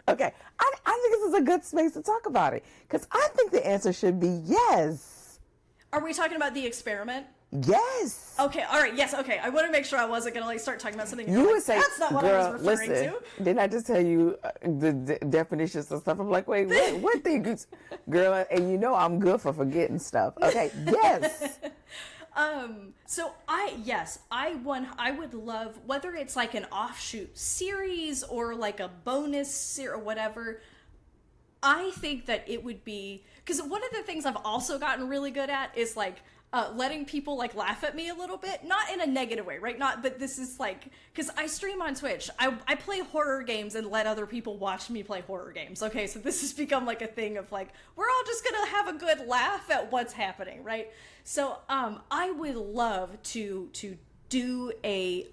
Okay, I think this is a good space to talk about it, because I think the answer should be yes. Are we talking about the experiment? Yes. Okay, all right, yes, okay. I want to make sure I wasn't going to start talking about something. You would say, that's not what girl, I was referring listen, to. Didn't I just tell you the definitions and stuff? I'm like, wait, what things? Girl, and I'm good for forgetting stuff. Okay, yes. So I would love, whether it's like an offshoot series or like a bonus series or whatever, I think that it would be, because one of the things I've also gotten really good at is like letting people like laugh at me a little bit, not in a negative way, right? But this is like, because I stream on Twitch, I play horror games and let other people watch me play horror games. Okay, so this has become like a thing of like, we're all just gonna have a good laugh at what's happening, right? So I would love to do a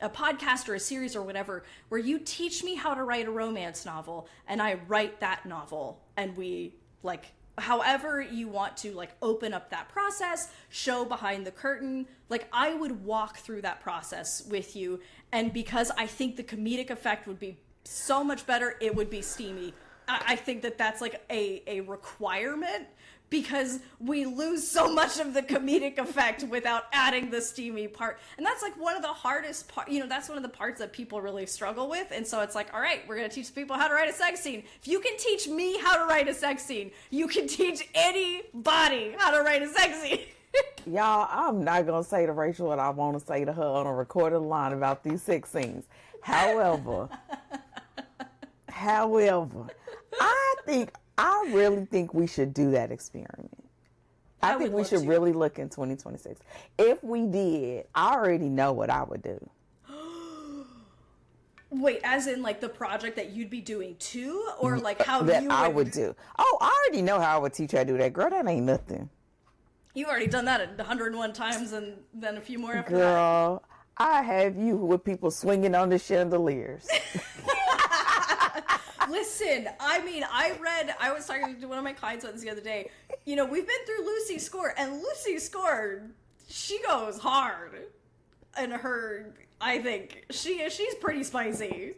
podcast or a series or whatever where you teach me how to write a romance novel and I write that novel, and we like, however you want to like open up that process, show behind the curtain, like I would walk through that process with you. And because I think the comedic effect would be so much better, it would be steamy. I think that that's like a requirement, because we lose so much of the comedic effect without adding the steamy part. And that's like one of the hardest part, that's one of the parts that people really struggle with. And so it's like, all right, we're going to teach people how to write a sex scene. If you can teach me how to write a sex scene, you can teach anybody how to write a sex scene. Y'all, I'm not going to say to Rachel what I want to say to her on a recorded line about these sex scenes. However, I really think we should do that experiment. I think we should really look in 2026. If we did, I already know what I would do. Wait, as in like the project that you'd be doing too, or like how that you I would do. Oh, I already know how I would teach her how to do that. Girl, that ain't nothing. You've already done that 101 times and then a few more after Girl, I have you with people swinging on the chandeliers. Listen, I mean, I was talking to one of my clients about this the other day. You know, we've been through Lucy's score, and Lucy's score, she goes hard. And I think, she's pretty spicy.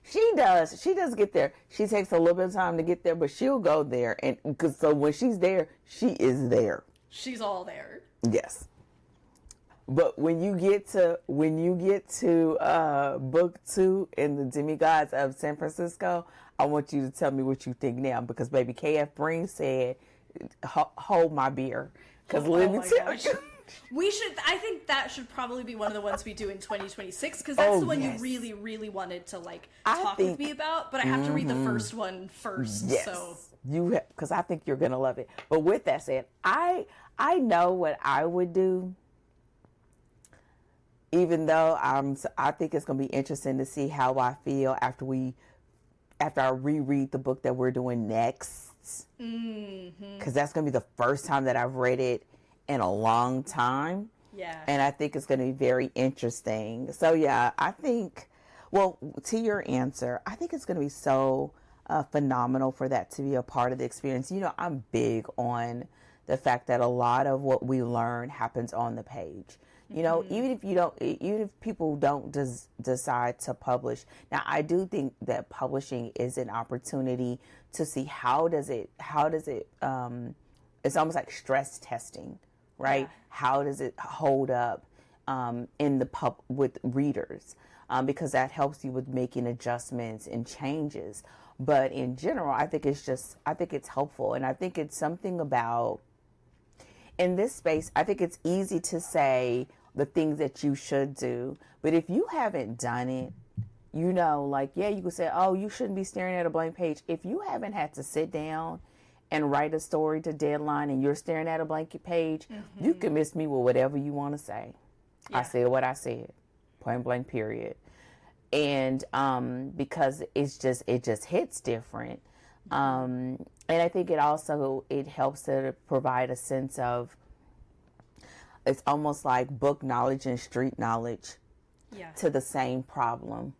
She does. She does get there. She takes a little bit of time to get there, but she'll go there. And so when she's there, she is there. She's all there. Yes. But when you get to book 2 in the Demigods of San Francisco, I want you to tell me what you think now, because baby KF Breen said, "Hold my beer," because let me tell you. I think that should probably be one of the ones we do in 2026, because that's the one you really, really wanted to like talk with me about. But I have to read the first one first. Yes. So because I think you're gonna love it. But with that said, I know what I would do. Even though I think it's gonna be interesting to see how I feel after I reread the book that we're doing next. Because that's gonna be the first time that I've read it in a long time. Yeah. And I think it's going to be very interesting. So yeah, I think, well, to your answer, I think it's going to be so phenomenal for that to be a part of the experience. You know, I'm big on the fact that a lot of what we learn happens on the page. You know, even if people don't decide to publish. Now, I do think that publishing is an opportunity to see how does it, it's almost like stress testing. Right? Yeah. How does it hold up in the with readers? Because that helps you with making adjustments and changes. But in general, I think it's helpful. And I think it's something about, in this space, I think it's easy to say the things that you should do. But if you haven't done it, you know, like, yeah, you could say, oh, you shouldn't be staring at a blank page. If you haven't had to sit down and write a story to deadline and you're staring at a blank page, you can miss me with whatever you want to say. Yeah. I said what I said, point blank, period. And because it just hits different. And I think it helps to provide a sense of, it's almost like book knowledge and street knowledge to the same problem,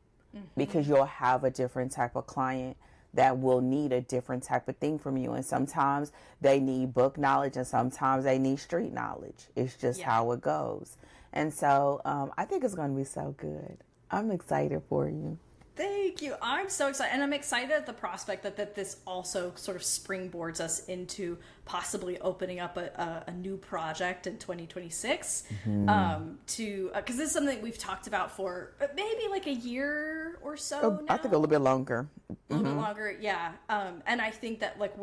because you'll have a different type of client that will need a different type of thing from you. And sometimes they need book knowledge and sometimes they need street knowledge. It's just how it goes. And so I think it's going to be so good. I'm excited for you. Thank you. I'm so excited. And I'm excited at the prospect that this also sort of springboards us into possibly opening up a new project in 2026. Because this is something we've talked about for maybe like a year or so now. I think a little bit longer. A little bit longer, yeah. And I think that like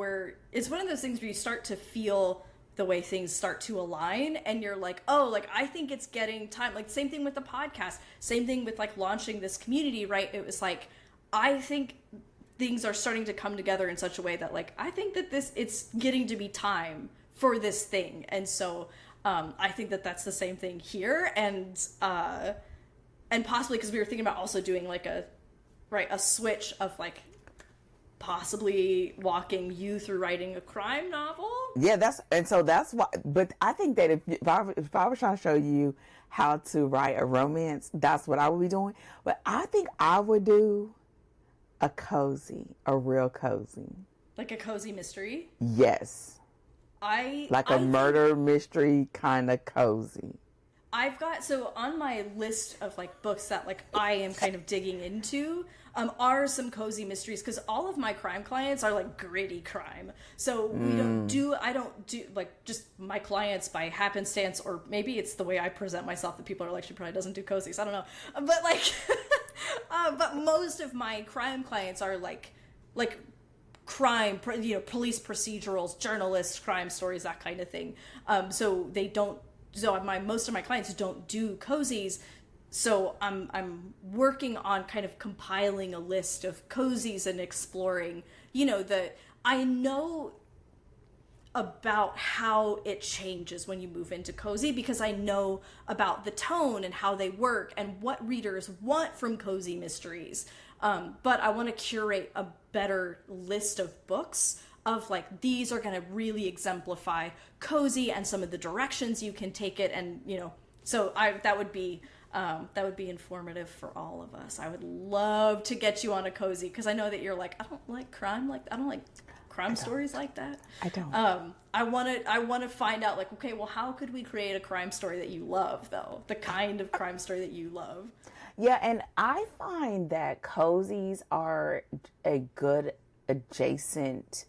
it's one of those things where you start to feel the way things start to align and you're like, oh, like I think it's getting time. Like same thing with the podcast, same thing with like launching this community, right? It was like, I think things are starting to come together in such a way that like, I think that it's getting to be time for this thing. And so I think that that's the same thing here. And possibly because we were thinking about also doing like a switch of like, possibly walking you through writing a crime novel. Yeah, that's why. But I think that if I was trying to show you how to write a romance, that's what I would be doing. But I think I would do a real cozy. Like a cozy mystery? Yes. A murder mystery kind of cozy. I've got, so on my list of like books that like I am kind of digging into are some cozy mysteries, because all of my crime clients are like gritty crime. So I don't do like just my clients by happenstance, or maybe it's the way I present myself that people are like, she probably doesn't do cozies. I don't know. But like, but most of my crime clients are like crime, police procedurals, journalists, crime stories, that kind of thing. So most of my clients don't do cozies. So I'm working on kind of compiling a list of cozies and exploring, I know about how it changes when you move into cozy, because I know about the tone and how they work and what readers want from cozy mysteries. But I want to curate a better list of books of like, these are going to really exemplify cozy and some of the directions you can take it. And, you know, so that would be informative for all of us. I would love to get you on a cozy, because I know that you're like, I don't like crime, I don't like crime stories like that. I don't. I want to find out, like, okay, well, how could we create a crime story that you love, though? The kind of crime story that you love. Yeah, and I find that cozies are a good adjacent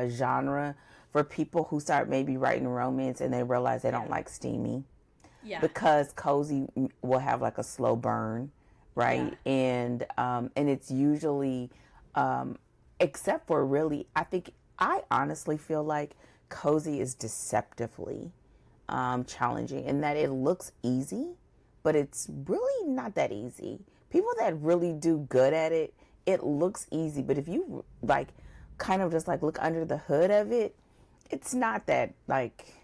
genre for people who start maybe writing romance and they realize they don't like steamy. Yeah. Because cozy will have like a slow burn, right? Yeah. And it's usually, except for really, I honestly feel like cozy is deceptively challenging in that it looks easy, but it's really not that easy. People that really do good at it, it looks easy, but if you like kind of just like look under the hood of it, it's not that like.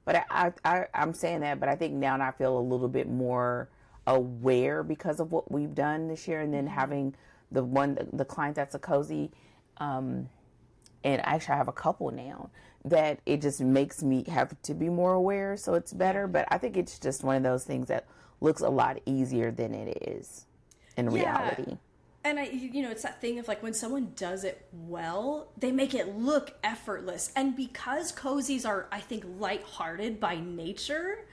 But I'm saying that, but I think now I feel a little bit more aware because of what we've done this year, and then having the client that's a cozy, and actually I have a couple now, that it just makes me have to be more aware, so it's better. But I think it's just one of those things that looks a lot easier than it is in reality. And it's that thing of like, when someone does it well, they make it look effortless. And because cozies are, I think, lighthearted by nature,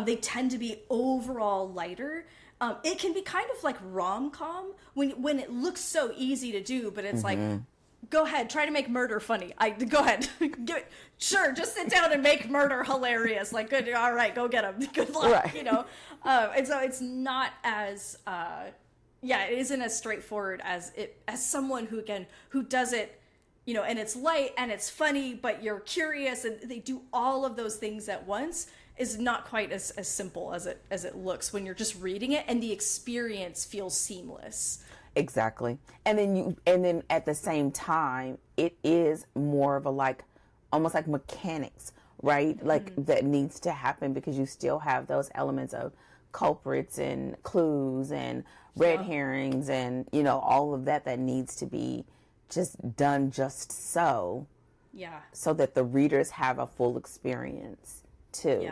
they tend to be overall lighter. It can be kind of like rom-com when it looks so easy to do, but it's like, go ahead, try to make murder funny. Go ahead, sure, just sit down and make murder hilarious. Like, good, all right, go get him. Good luck, right. And so it's not as. It isn't as straightforward as someone who does it, and it's light and it's funny, but you're curious, and they do all of those things at once, is not quite as simple as it looks when you're just reading it, and the experience feels seamless. Exactly. And then at the same time, it is more of a like, almost like mechanics, right? Like that needs to happen, because you still have those elements of culprits and clues and red herrings and all of that needs to be just done just so that the readers have a full experience too.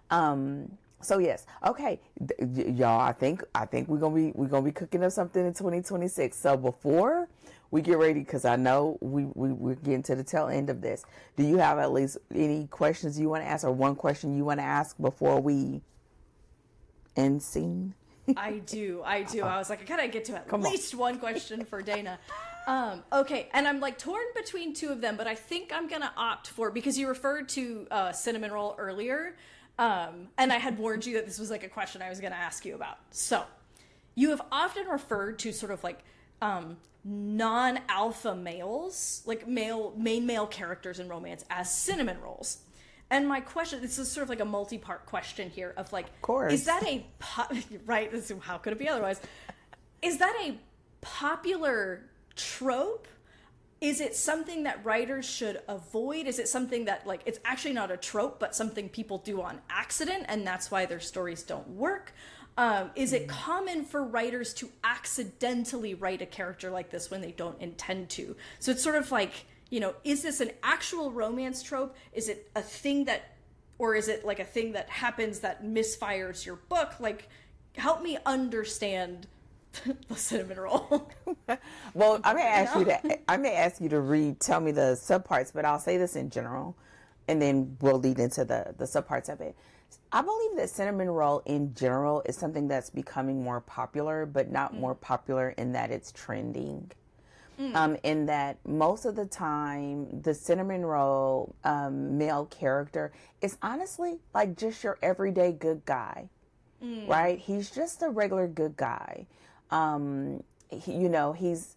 So yes, okay, y'all, I think we're gonna be cooking up something in 2026. So before we get ready, because I know we're getting to the tail end of this, do you have at least any questions you want to ask, or one question you want to ask before we end scene? I do. I was like, I gotta get to at least one question for Dana. Okay, and I'm like torn between two of them, but I think I'm gonna opt for, because you referred to cinnamon roll earlier, and I had warned you that this was like a question I was gonna ask you about. So, you have often referred to sort of like non-alpha males, like main male characters in romance, as cinnamon rolls. And my question, this is sort of like a multi-part question here of like, is that right? How could it be otherwise? Is that a popular trope? Is it something that writers should avoid? Is it something that like, it's actually not a trope, but something people do on accident, and that's why their stories don't work? Is it common for writers to accidentally write a character like this when they don't intend to? So it's sort of like, is this an actual romance trope? Is it a thing or is it like a thing that happens that misfires your book? Like, help me understand the cinnamon roll. Well, I may ask you to tell me the subparts, but I'll say this in general, and then we'll lead into the subparts of it. I believe that cinnamon roll in general is something that's becoming more popular, but not more popular in that it's trending. In that most of the time, the cinnamon roll male character is honestly like just your everyday good guy, right? He's just a regular good guy. He's,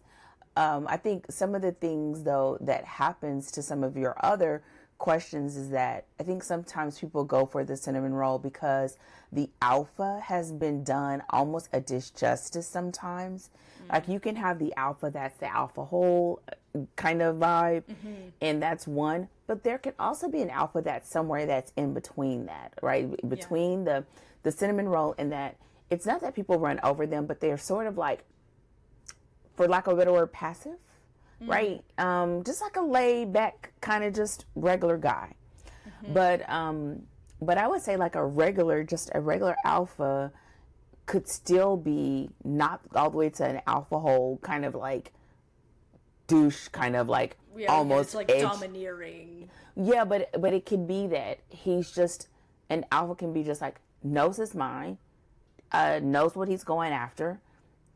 I think some of the things though that happens to some of your other questions is that I think sometimes people go for the cinnamon roll because the alpha has been done almost a disjustice sometimes. Like you can have the alpha that's the alpha hole kind of vibe, and that's one, but there can also be an alpha that's somewhere that's in between that, right? Between the cinnamon roll and that it's not that people run over them, but they're sort of like, for lack of a better word, passive, right? Just like a laid back kind of just regular guy. But I would say like a regular alpha could still be not all the way to an alpha hole, kind of like douche, kind of like almost it's like edge. domineering. Yeah, but it could be that he's just, an alpha can be just like, knows his mind, knows what he's going after,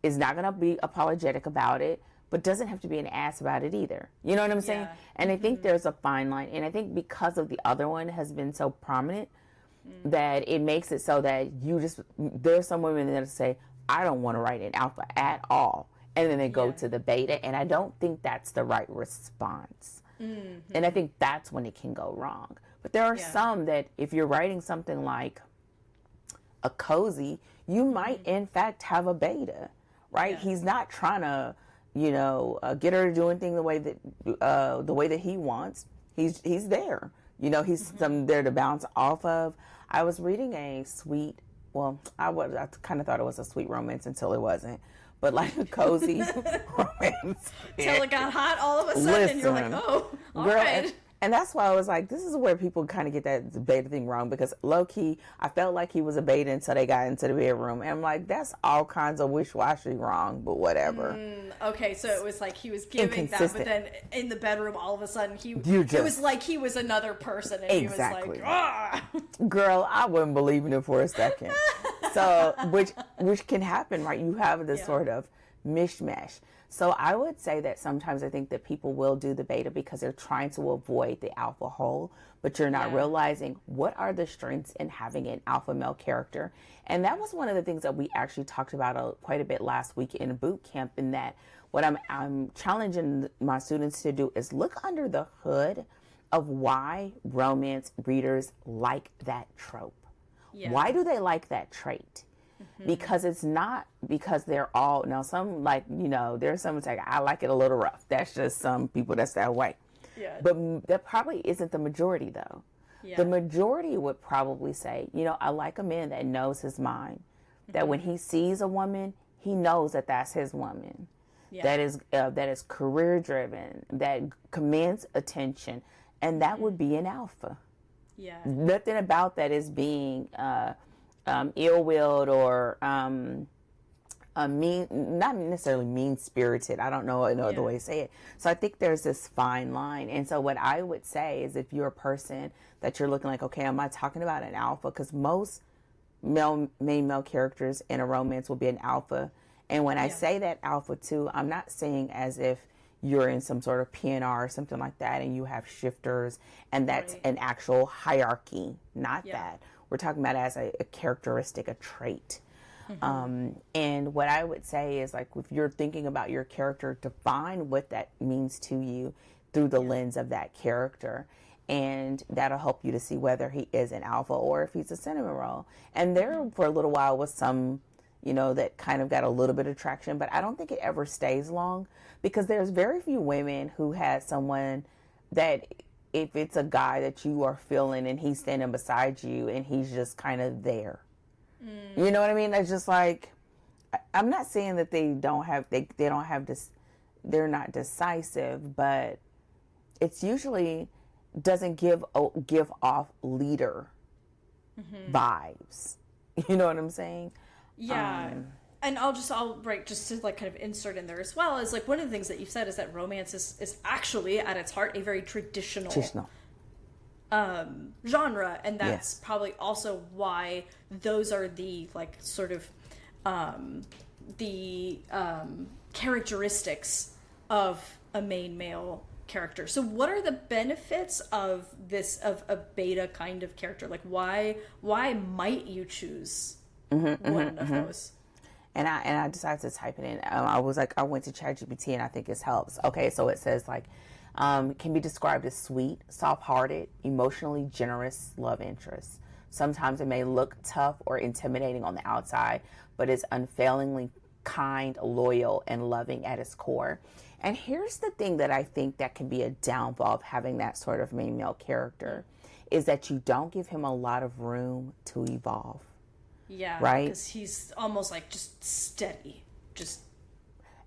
is not going to be apologetic about it, but doesn't have to be an ass about it either. You know what I'm saying? And I think there's a fine line. And I think because of the other one has been so prominent, that it makes it so that there's some women that say, I don't want to write an alpha at all. And then they go to the beta. And I don't think that's the right response. And I think that's when it can go wrong. But there are some that if you're writing something like a cozy, you might in fact have a beta, right? He's not trying to, get her to do anything the way that he wants. He's there, he's there to bounce off of. I was reading a sweet, I kind of thought it was a sweet romance until it wasn't, but like a cozy romance. Till it got hot all of a sudden, and you're like, oh, all right. And that's why I was like, this is where people kind of get that beta thing wrong, because low key, I felt like he was a beta until they got into the bedroom. And I'm like, that's all kinds of wish-washy wrong, but whatever. Okay, so it was like he was giving that, but then in the bedroom, all of a sudden, it was like he was another person. And Exactly. He was like, ah! Girl, I wouldn't believe in it for a second. So, which can happen, right? You have this sort of mishmash. So I would say that sometimes I think that people will do the beta because they're trying to avoid the alpha hole, but you're not realizing what are the strengths in having an alpha male character. And that was one of the things that we actually talked about quite a bit last week in boot camp, in that what I'm challenging my students to do is look under the hood of why romance readers like that trope. Why do they like that trait? Because it's not because they're all, now some like, there's some like, I like it a little rough. That's just some people that's that way. But that probably isn't the majority though. The majority would probably say, I like a man that knows his mind, that when he sees a woman, he knows that that's his woman, that is career driven, that commands attention. And that would be an alpha. Nothing about that is being, ill-willed or mean, not necessarily mean-spirited. I don't know another way to say it. So I think there's this fine line. And so what I would say is, if you're a person that you're looking like, okay, am I talking about an alpha? Because most main male characters in a romance will be an alpha. And when I say that alpha too, I'm not saying as if you're in some sort of PNR or something like that and you have shifters and that's an actual hierarchy, not that. We're talking about it as a characteristic, a trait. And what I would say is, like, if you're thinking about your character, define what that means to you through the lens of that character. And that'll help you to see whether he is an alpha or if he's a cinnamon roll. And there for a little while was some, that kind of got a little bit of traction, but I don't think it ever stays long, because there's very few women who had someone that, if it's a guy that you are feeling and he's standing beside you and he's just kind of there. You know what I mean? It's just like, I'm not saying that they don't have this, they're not decisive, but it's usually doesn't give off leader vibes. You know what I'm saying? Yeah. And I'll write just to like kind of insert in there as well, is like one of the things that you've said is that romance is actually at its heart a very traditional genre, and that's probably also why those are the like sort of the characteristics of a main male character. So what are the benefits of a beta kind of character? Like why might you choose one of those? And I decided to type it in. I went to ChatGPT and I think it helps. Okay, so it says like, can be described as sweet, soft-hearted, emotionally generous love interest. Sometimes it may look tough or intimidating on the outside, but is unfailingly kind, loyal, and loving at its core. And here's the thing that I think that can be a downfall of having that sort of main male character is that you don't give him a lot of room to evolve. Yeah. Right? Because he's almost like just steady.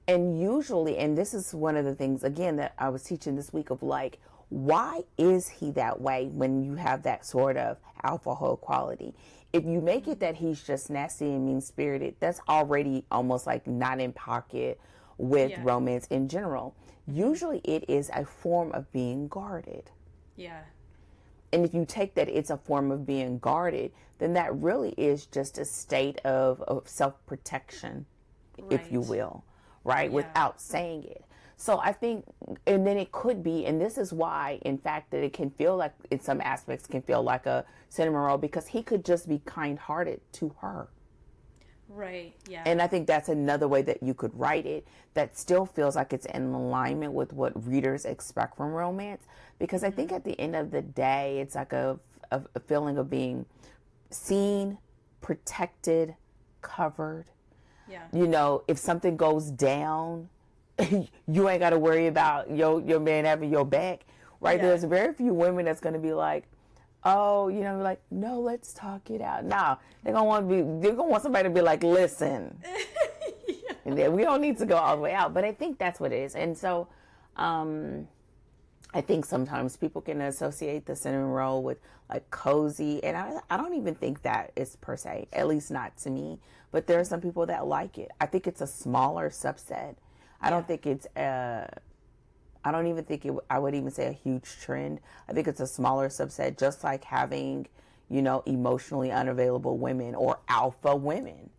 And usually, and this is one of the things, again, that I was teaching this week of like, why is he that way when you have that sort of alpha hole quality? If you make it that he's just nasty and mean-spirited, that's already almost like not in pocket with romance in general. Usually it is a form of being guarded. Yeah. And if you take that it's a form of being guarded, then that really is just a state of self-protection, if you will, right? Yeah. Without saying it. So I think, and then it could be, and this is why, in fact, that it can feel like, in some aspects, can feel like a cinnamon roll, because he could just be kind-hearted to her. Right, yeah. And I think that's another way that you could write it that still feels like it's in alignment with what readers expect from romance. Because I think at the end of the day, it's like a feeling of being seen, protected, covered. Yeah. You know, if something goes down, you ain't got to worry about your man having your back, right? Yeah. There's very few women that's going to be like, oh, you know, like, no, let's talk it out. No, they're gonna want somebody to be like, listen. And then we don't need to go all the way out, but I think that's what it is. And so, I think sometimes people can associate the cinnamon roll with like cozy, and I don't even think that is per se, at least not to me. But there are some people that like it. I think it's a smaller subset. I don't think it's I don't even think I would even say a huge trend. I think it's a smaller subset, just like having, you know, emotionally unavailable women or alpha women.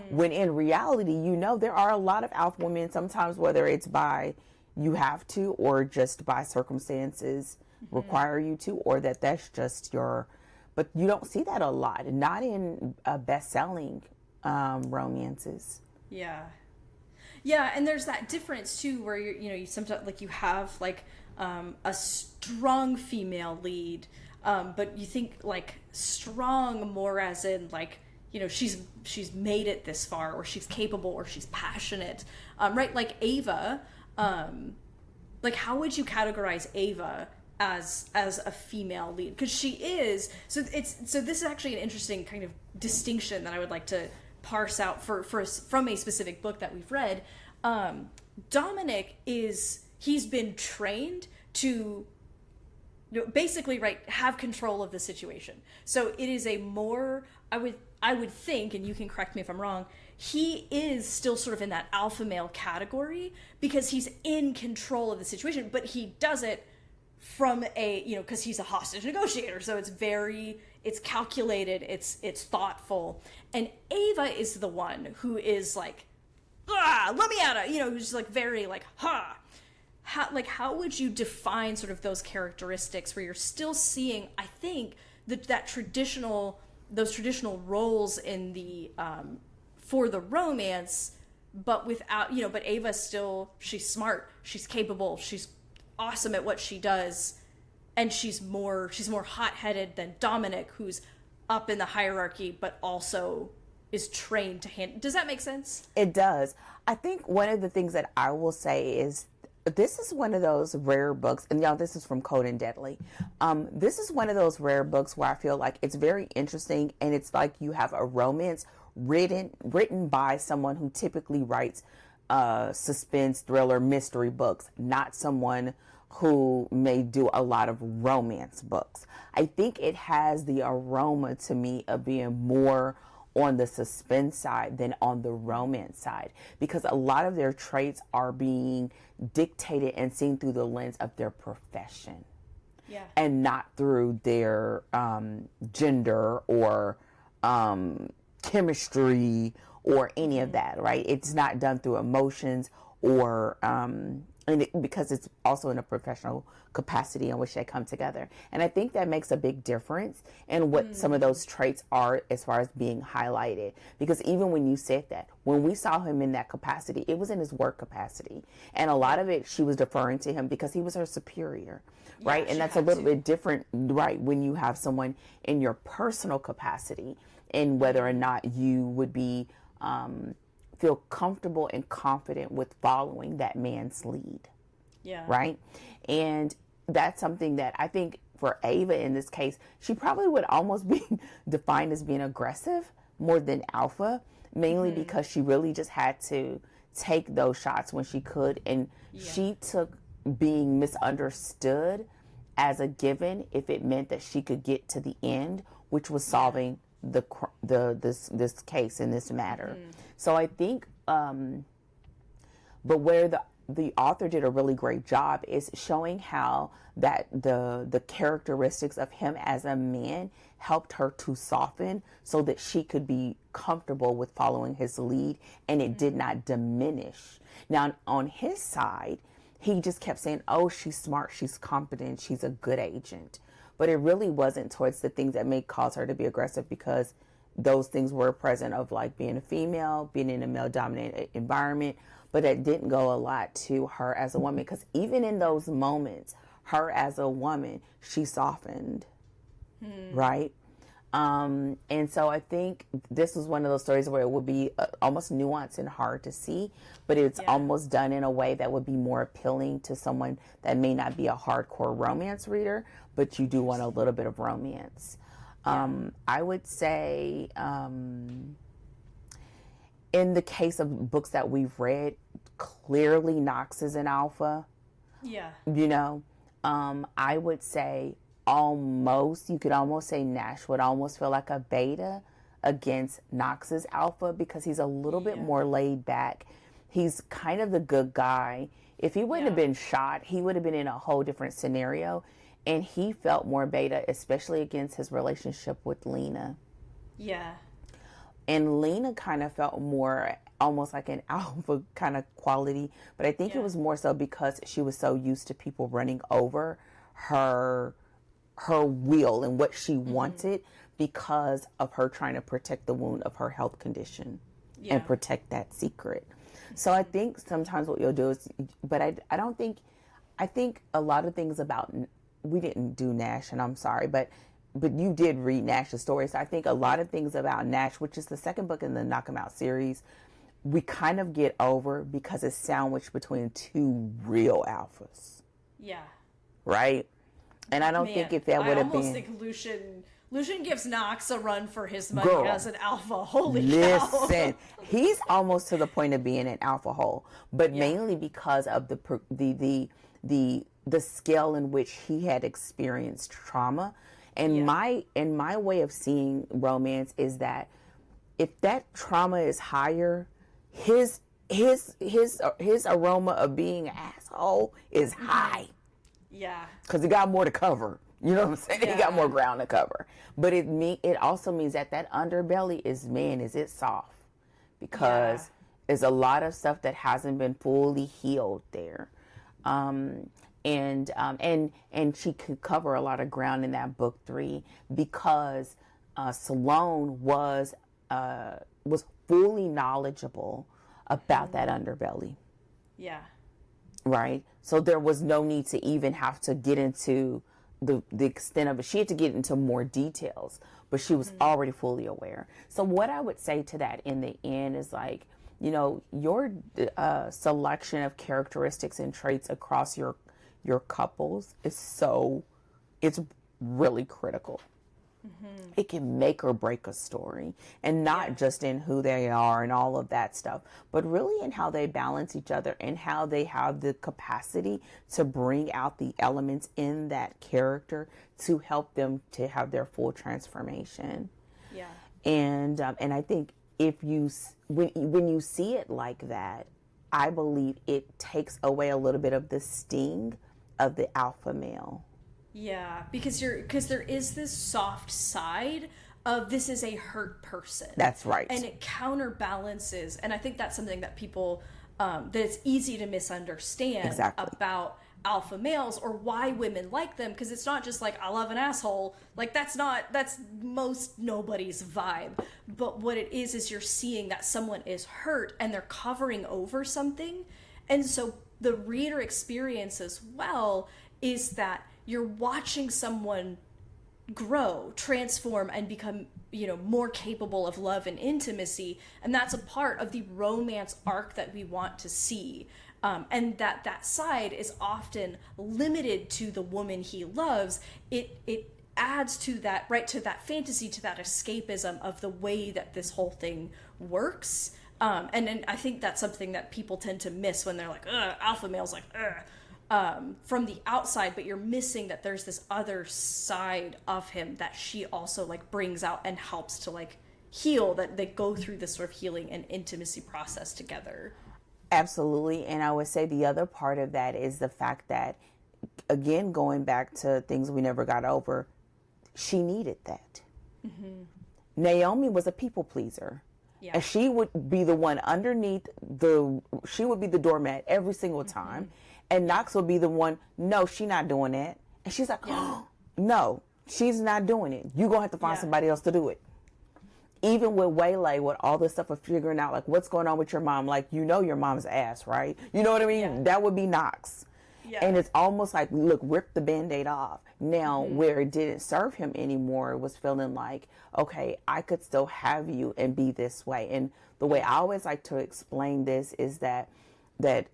When in reality, you know, there are a lot of alpha women, sometimes whether it's by you have to or just by circumstances require you to, or that's just but you don't see that a lot, not in best-selling romances. Yeah. Yeah, and there's that difference too, where you sometimes like you have like a strong female lead, but you think like strong more as in like, you know, she's made it this far, or she's capable, or she's passionate, right? Like Ava, like how would you categorize Ava as a female lead? Because she is. So this is actually an interesting kind of distinction that I would like to parse out from a specific book that we've read. Dominic he's been trained to basically have control of the situation. So it is a more, I would think, and you can correct me if I'm wrong, he is still sort of in that alpha male category because he's in control of the situation, but he does it from because he's a hostage negotiator. So it's calculated, it's thoughtful. And Ava is the one who is like, let me out of, who's just like very like, how would you define sort of those characteristics where you're still seeing, I think, those traditional roles in the, for the romance, but without, but Ava's still, she's smart, she's capable, she's awesome at what she does, and she's more hot-headed than Dominic, who's up in the hierarchy, but also is trained to handle. Does that make sense? It does. I think one of the things that I will say is this is one of those rare books, and y'all, this is from Cold and Deadly. This is one of those rare books where I feel like it's very interesting, and it's like you have a romance written by someone who typically writes suspense, thriller, mystery books, not someone who may do a lot of romance books. I think it has the aroma to me of being more on the suspense side than on the romance side, because a lot of their traits are being dictated and seen through the lens of their profession. Yeah. And not through their gender or chemistry or any of that, right? It's not done through emotions or because it's also in a professional capacity in which they come together. And I think that makes a big difference in what some of those traits are as far as being highlighted. Because even when you said that, when we saw him in that capacity, it was in his work capacity. And a lot of it, she was deferring to him because he was her superior, right? And that's a little bit different, right, when you have someone in your personal capacity and whether or not you would be feel comfortable and confident with following that man's lead. Yeah. Right. And that's something that I think for Ava in this case, she probably would almost be defined as being aggressive more than alpha, mainly because she really just had to take those shots when she could. And she took being misunderstood as a given if it meant that she could get to the end, which was solving this case in this matter. So I think, but where the author did a really great job is showing how that the characteristics of him as a man helped her to soften so that she could be comfortable with following his lead, and it did not diminish. Now, on his side, he just kept saying, oh, she's smart, she's competent, she's a good agent. But it really wasn't towards the things that may cause her to be aggressive, because those things were present of like being a female, being in a male dominated environment, but it didn't go a lot to her as a woman, because even in those moments, her as a woman, she softened, right? And so I think this was one of those stories where it would be almost nuanced and hard to see, but it's almost done in a way that would be more appealing to someone that may not be a hardcore romance reader, but you do want a little bit of romance. I would say, in the case of books that we've read, clearly Knox is an alpha. Yeah. You know, I would say you could almost say Nash would almost feel like a beta against Knox's alpha, because he's a little bit more laid back. He's kind of the good guy. If he wouldn't have been shot, he would have been in a whole different scenario. And he felt more beta, especially against his relationship with Lena. Yeah. And Lena kind of felt more almost like an alpha kind of quality. But I think it was more so because she was so used to people running over her will and what she wanted, because of her trying to protect the wound of her health condition and protect that secret. So I think sometimes what you'll do is, but I think a lot of things about, we didn't do Nash, and I'm sorry, but you did read Nash's story. So I think a lot of things about Nash, which is the second book in the Knock 'Em Out series, we kind of get over because it's sandwiched between two real alphas. Yeah. Right? And I don't think if that would have been... I almost think Lucian gives Knox a run for his money Girl, as an alpha. Holy cow. Listen, he's almost to the point of being an alpha hole, but mainly because of the scale in which he had experienced trauma. And my way of seeing romance is that if that trauma is higher, his aroma of being an asshole is high. Yeah. Because he got more to cover. You know what I'm saying? Yeah. He got more ground to cover. But it also means that underbelly is it soft? Because there's a lot of stuff that hasn't been fully healed there. And she could cover a lot of ground in that book 3, because Sloane was fully knowledgeable about that underbelly. Yeah. Right? So there was no need to even have to get into the extent of it. She had to get into more details, but she was already fully aware. So what I would say to that in the end is like, you know, your selection of characteristics and traits across your couples it's really critical. It can make or break a story, and not just in who they are and all of that stuff, but really in how they balance each other and how they have the capacity to bring out the elements in that character to help them to have their full transformation. Yeah. And I think when you see it like that, I believe it takes away a little bit of the sting of the alpha male. Yeah, because there is this soft side of this is a hurt person. That's right. And it counterbalances, and I think that's something that people, that it's easy to misunderstand about alpha males or why women like them, because it's not just like, I love an asshole. Like, that's most nobody's vibe. But what it is you're seeing that someone is hurt and they're covering over something. And so the reader experience as well is that you're watching someone grow, transform, and become, more capable of love and intimacy. And that's a part of the romance arc that we want to see. And that side is often limited to the woman he loves. It adds to that, right, to that fantasy, to that escapism of the way that this whole thing works. And I think that's something that people tend to miss when they're like, ugh, alpha male's like, ugh, from the outside, but you're missing that there's this other side of him that she also like brings out and helps to like heal, that they go through this sort of healing and intimacy process together. Absolutely. And I would say the other part of that is the fact that, again, going back to things we never got over, she needed that. Mm-hmm. Naomi was a people pleaser. Yeah. And she would be the one underneath she would be the doormat every single time. Mm-hmm. And Knox would be the one, no, she's not doing that. And she's like, oh, no, she's not doing it. You're going to have to find somebody else to do it. Even with Waylay, with all this stuff of figuring out, like, what's going on with your mom? Like, your mom's ass, right? You know what I mean? Yeah. That would be Knox. Yeah. And it's almost like, look, rip the Band-Aid off. Now, where it didn't serve him anymore, it was feeling like, okay, I could still have you and be this way. And the way I always like to explain this is that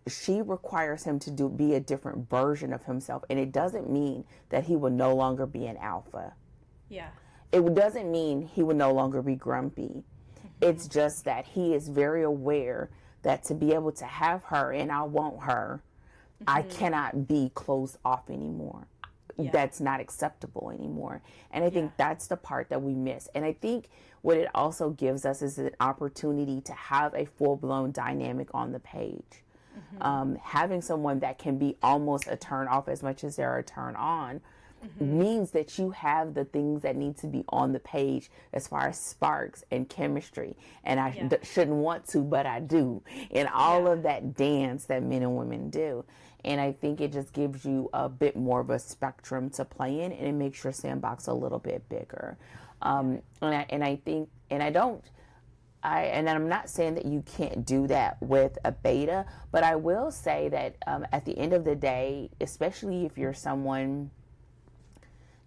she requires him to be a different version of himself. And it doesn't mean that he will no longer be an alpha. Yeah. It doesn't mean he will no longer be grumpy. Mm-hmm. It's just that he is very aware that to be able to have her and I want her, I cannot be closed off anymore. Yeah. That's not acceptable anymore. And I think that's the part that we miss. And I think what it also gives us is an opportunity to have a full-blown dynamic on the page. Mm-hmm. Having someone that can be almost a turn off as much as they're a turn on means that you have the things that need to be on the page as far as sparks and chemistry. And I shouldn't want to, but I do. And all of that dance that men and women do. And I think it just gives you a bit more of a spectrum to play in, and it makes your sandbox a little bit bigger. And I'm not saying that you can't do that with a beta, but I will say that at the end of the day, especially if you're someone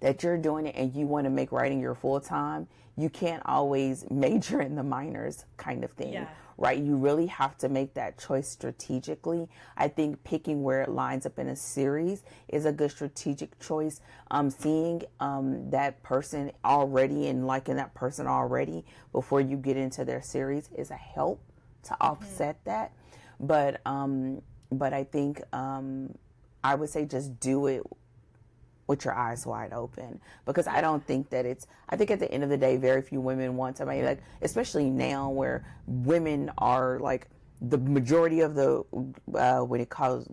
that you're doing it and you want to make writing your full time, you can't always major in the minors kind of thing, right? You really have to make that choice strategically. I think picking where it lines up in a series is a good strategic choice. Seeing that person already and liking that person already before you get into their series is a help to offset that. But I think I would say just do it with your eyes wide open, because I don't think that I think at the end of the day, very few women want somebody like, especially now where women are like the majority of the, what it calls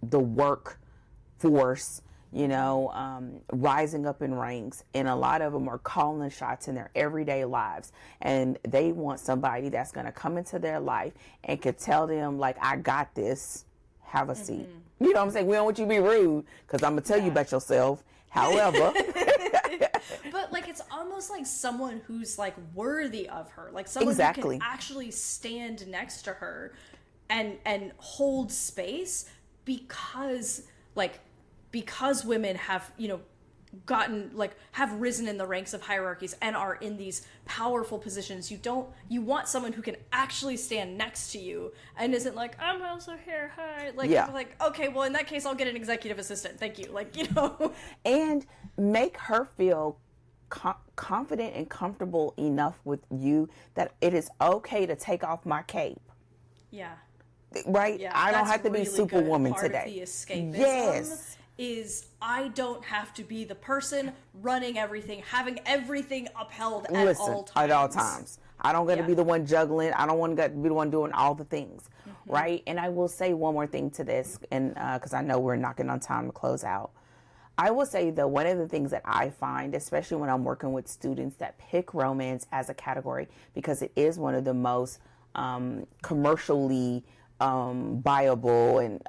the workforce, rising up in ranks, and a lot of them are calling the shots in their everyday lives, and they want somebody that's going to come into their life and could tell them like, I got this. Have a seat. You know what I'm saying? We don't want you to be rude, because I'm going to tell you about yourself. However. But like, it's almost like someone who's like worthy of her. Like someone who can actually stand next to her and hold space, because women have, have risen in the ranks of hierarchies and are in these powerful positions. You want someone who can actually stand next to you and isn't like, I'm also here, hi. Like, okay, well, in that case, I'll get an executive assistant. Thank you. And make her feel confident and comfortable enough with you that it is okay to take off my cape. Yeah. Right? Yeah, I don't have to be Superwoman today. Of the escapism. Yes. Is I don't have to be the person running everything, having everything upheld at all times. At all times. I don't got to be the one juggling. I don't want to be the one doing all the things, right? And I will say one more thing to this, and because I know we're knocking on time to close out. I will say that one of the things that I find, especially when I'm working with students that pick romance as a category, because it is one of the most commercially viable and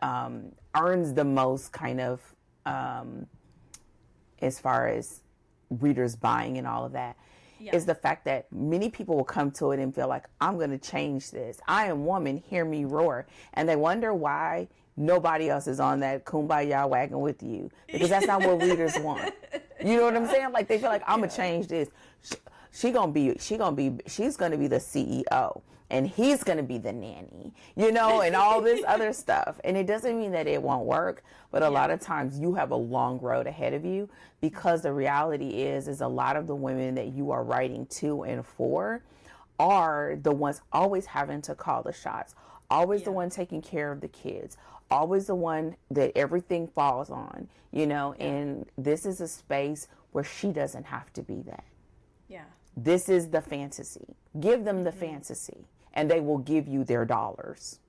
earns the most kind of as far as readers buying and all of that, is the fact that many people will come to it and feel like, I'm going to change this. I am woman, hear me roar. And they wonder why nobody else is on that kumbaya wagon with you, because that's not what readers want. You know what I'm saying? Like they feel like I'm gonna change this. She's gonna be the CEO, and he's gonna be the nanny, and all this other stuff. And it doesn't mean that it won't work, but a lot of times you have a long road ahead of you, because the reality is a lot of the women that you are writing to and for are the ones always having to call the shots, always the one taking care of the kids, always the one that everything falls on, and this is a space where she doesn't have to be that. Yeah. This is the fantasy. Give them the fantasy, and they will give you their dollars.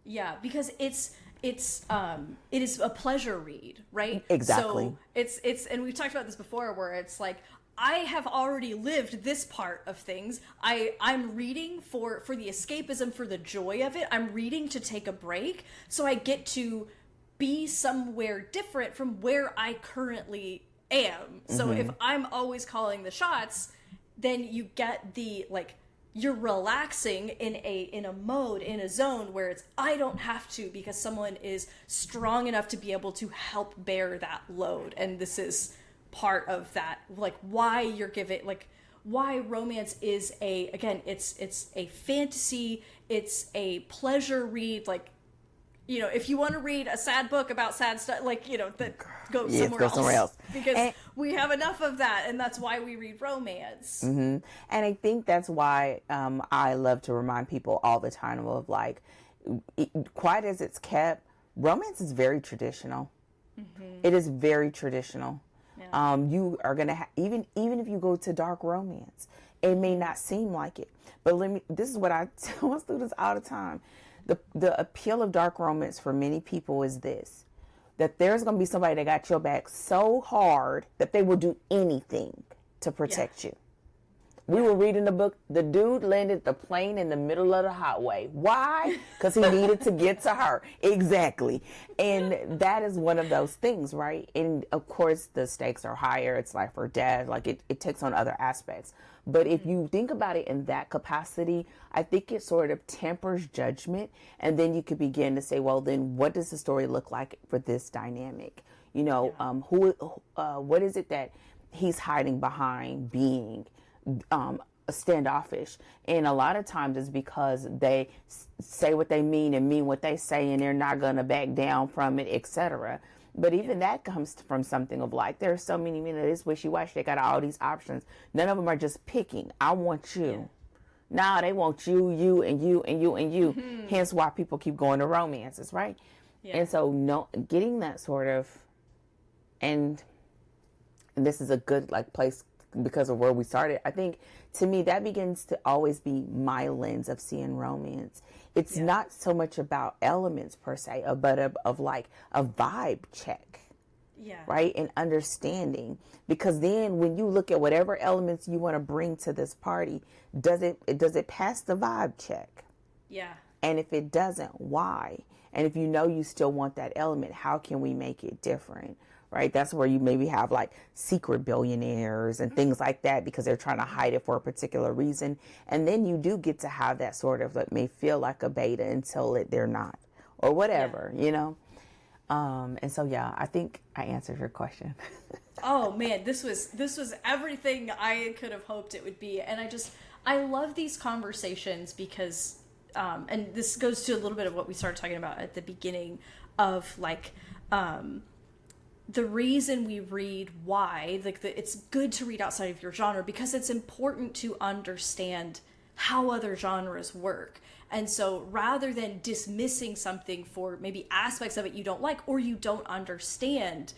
Yeah, because it is a pleasure read, right? Exactly. So it's and we've talked about this before, where it's like, I have already lived this part of things. I'm reading for the escapism, for the joy of it. I'm reading to take a break, so I get to be somewhere different from where I currently am. So if I'm always calling the shots, then you get the, like, you're relaxing in a mode, in a zone where it's, I don't have to, because someone is strong enough to be able to help bear that load. And this is part of that, like, why you're giving, like, why romance is it's a fantasy, it's a pleasure read. Like, if you want to read a sad book about sad stuff, like, go somewhere else. Because we have enough of that, and that's why we read romance. Mm-hmm. And I think that's why I love to remind people all the time of, like, quiet as it's kept, romance is very traditional. Mm-hmm. It is very traditional. Yeah. You are going to even if you go to dark romance, it may not seem like it. But this is what I tell my students all the time. The appeal of dark romance for many people is this, that there's going to be somebody that got your back so hard that they will do anything to protect you. We were reading the book. The dude landed the plane in the middle of the highway. Why? Because he needed to get to her. Exactly. And that is one of those things, right? And of course, the stakes are higher. It's life or death. Like it takes on other aspects. But if you think about it in that capacity, I think it sort of tempers judgment. And then you could begin to say, well, then what does the story look like for this dynamic? What is it that he's hiding behind being standoffish? And a lot of times it's because they say what they mean and mean what they say, and they're not going to back down from it, etc. But even that comes from something of, like, there are so many men that is wishy-washy. They got all these options. None of them are just picking. I want you. Nah, they want you, and you, and you, and you. Mm-hmm. Hence why people keep going to romances, right? Yeah. And so getting that sort of, and this is a good, like, place because of where we started. I think, to me, that begins to always be my lens of seeing romance. It's not so much about elements per se, but of like a vibe check. Yeah. Right? And understanding. Because then when you look at whatever elements you want to bring to this party, does it pass the vibe check? Yeah. And if it doesn't, why? And if you still want that element, how can we make it different? Right? That's where you maybe have, like, secret billionaires and things like that, because they're trying to hide it for a particular reason. And then you do get to have that sort of, like, may feel like a beta until they're not, or whatever, And so, I think I answered your question. Oh man, this was everything I could have hoped it would be. And I love these conversations because, and this goes to a little bit of what we started talking about at the beginning of, like, the reason we read, why, like, it's good to read outside of your genre, because it's important to understand how other genres work. And so rather than dismissing something for maybe aspects of it you don't like or you don't understand,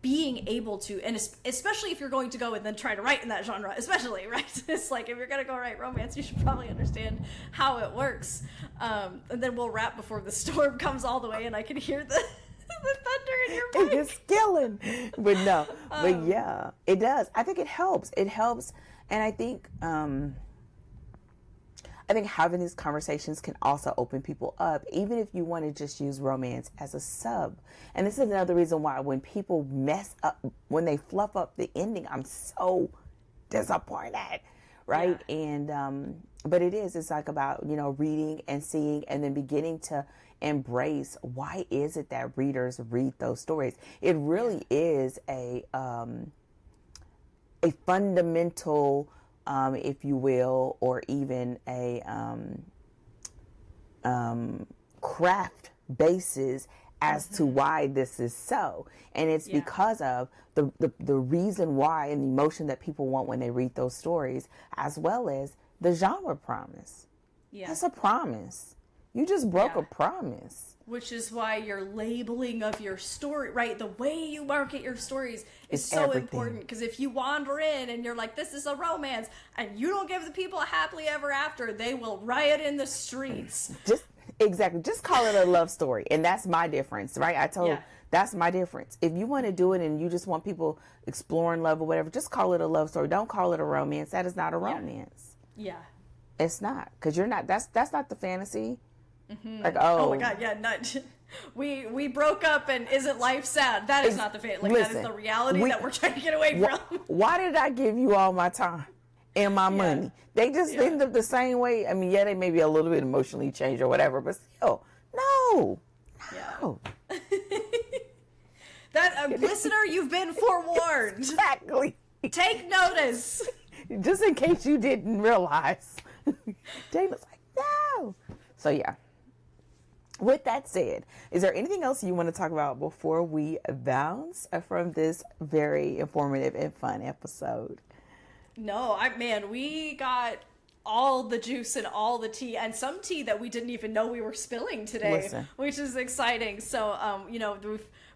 being able to, and especially if you're going to go and then try to write in that genre, especially, right? It's like, if you're going to go write romance, you should probably understand how it works. And then we'll wrap before the storm comes all the way and I can hear the thunder in your mic. It's killing. But no, but yeah, it does. I think it helps. It helps. And I think having these conversations can also open people up, even if you want to just use romance as a sub. And this is another reason why when people mess up, when they fluff up the ending, I'm so disappointed, right? Yeah. And but it's like about, reading and seeing and then beginning to embrace, why is it that readers read those stories? It really is a a fundamental, if you will, or even a craft basis as to why this is so. And it's because of the reason why and the emotion that people want when they read those stories, as well as the genre promise. Yeah. That's a promise. You just broke a promise. Which is why your labeling of your story, right? The way you market your stories is It's so everything. important. Because if you wander in and you're like, this is a romance, and you don't give the people a happily ever after, they will riot in the streets. Just call it a love story. And that's my difference, right? That's my difference. If you want to do it and you just want people exploring love or whatever, just call it a love story. Don't call it a romance. That is not a romance. Yeah. It's not. Because you're not, that's not the fantasy. Like, Oh my God, yeah, we broke up and isn't life sad? That is not the fate. Like, that is the reality that we're trying to get away from. Why did I give you all my time and my money? They just end up the same way. I mean, they may be a little bit emotionally changed or whatever, but still, no. That listener, you've been forewarned. Exactly. Take notice. Just in case you didn't realize. Dana's like, no. So yeah. With that said, is there anything else you want to talk about before we bounce from this very informative and fun episode? No, we got all the juice and all the tea, and some tea that we didn't even know we were spilling today, which is exciting. So,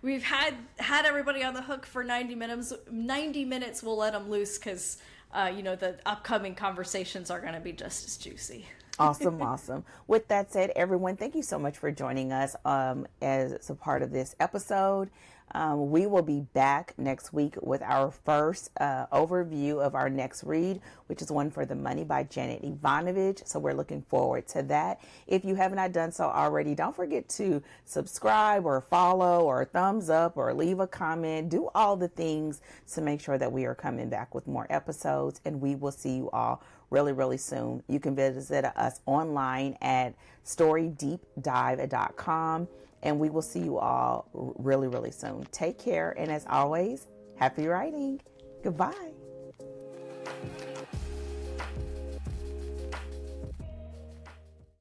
we've had everybody on the hook for 90 minutes. 90 minutes, we'll let them loose because, the upcoming conversations are going to be just as juicy. Awesome. With that said, everyone, thank you so much for joining us as a part of this episode. We will be back next week with our first overview of our next read, which is One for the Money by Janet Evanovich. So we're looking forward to that. If you have not done so already, don't forget to subscribe or follow or thumbs up or leave a comment. Do all the things to make sure that we are coming back with more episodes, and we will see you all really, really soon. You can visit us online at storydeepdive.com, and we will see you all really, really soon. Take care, and as always, happy writing. Goodbye.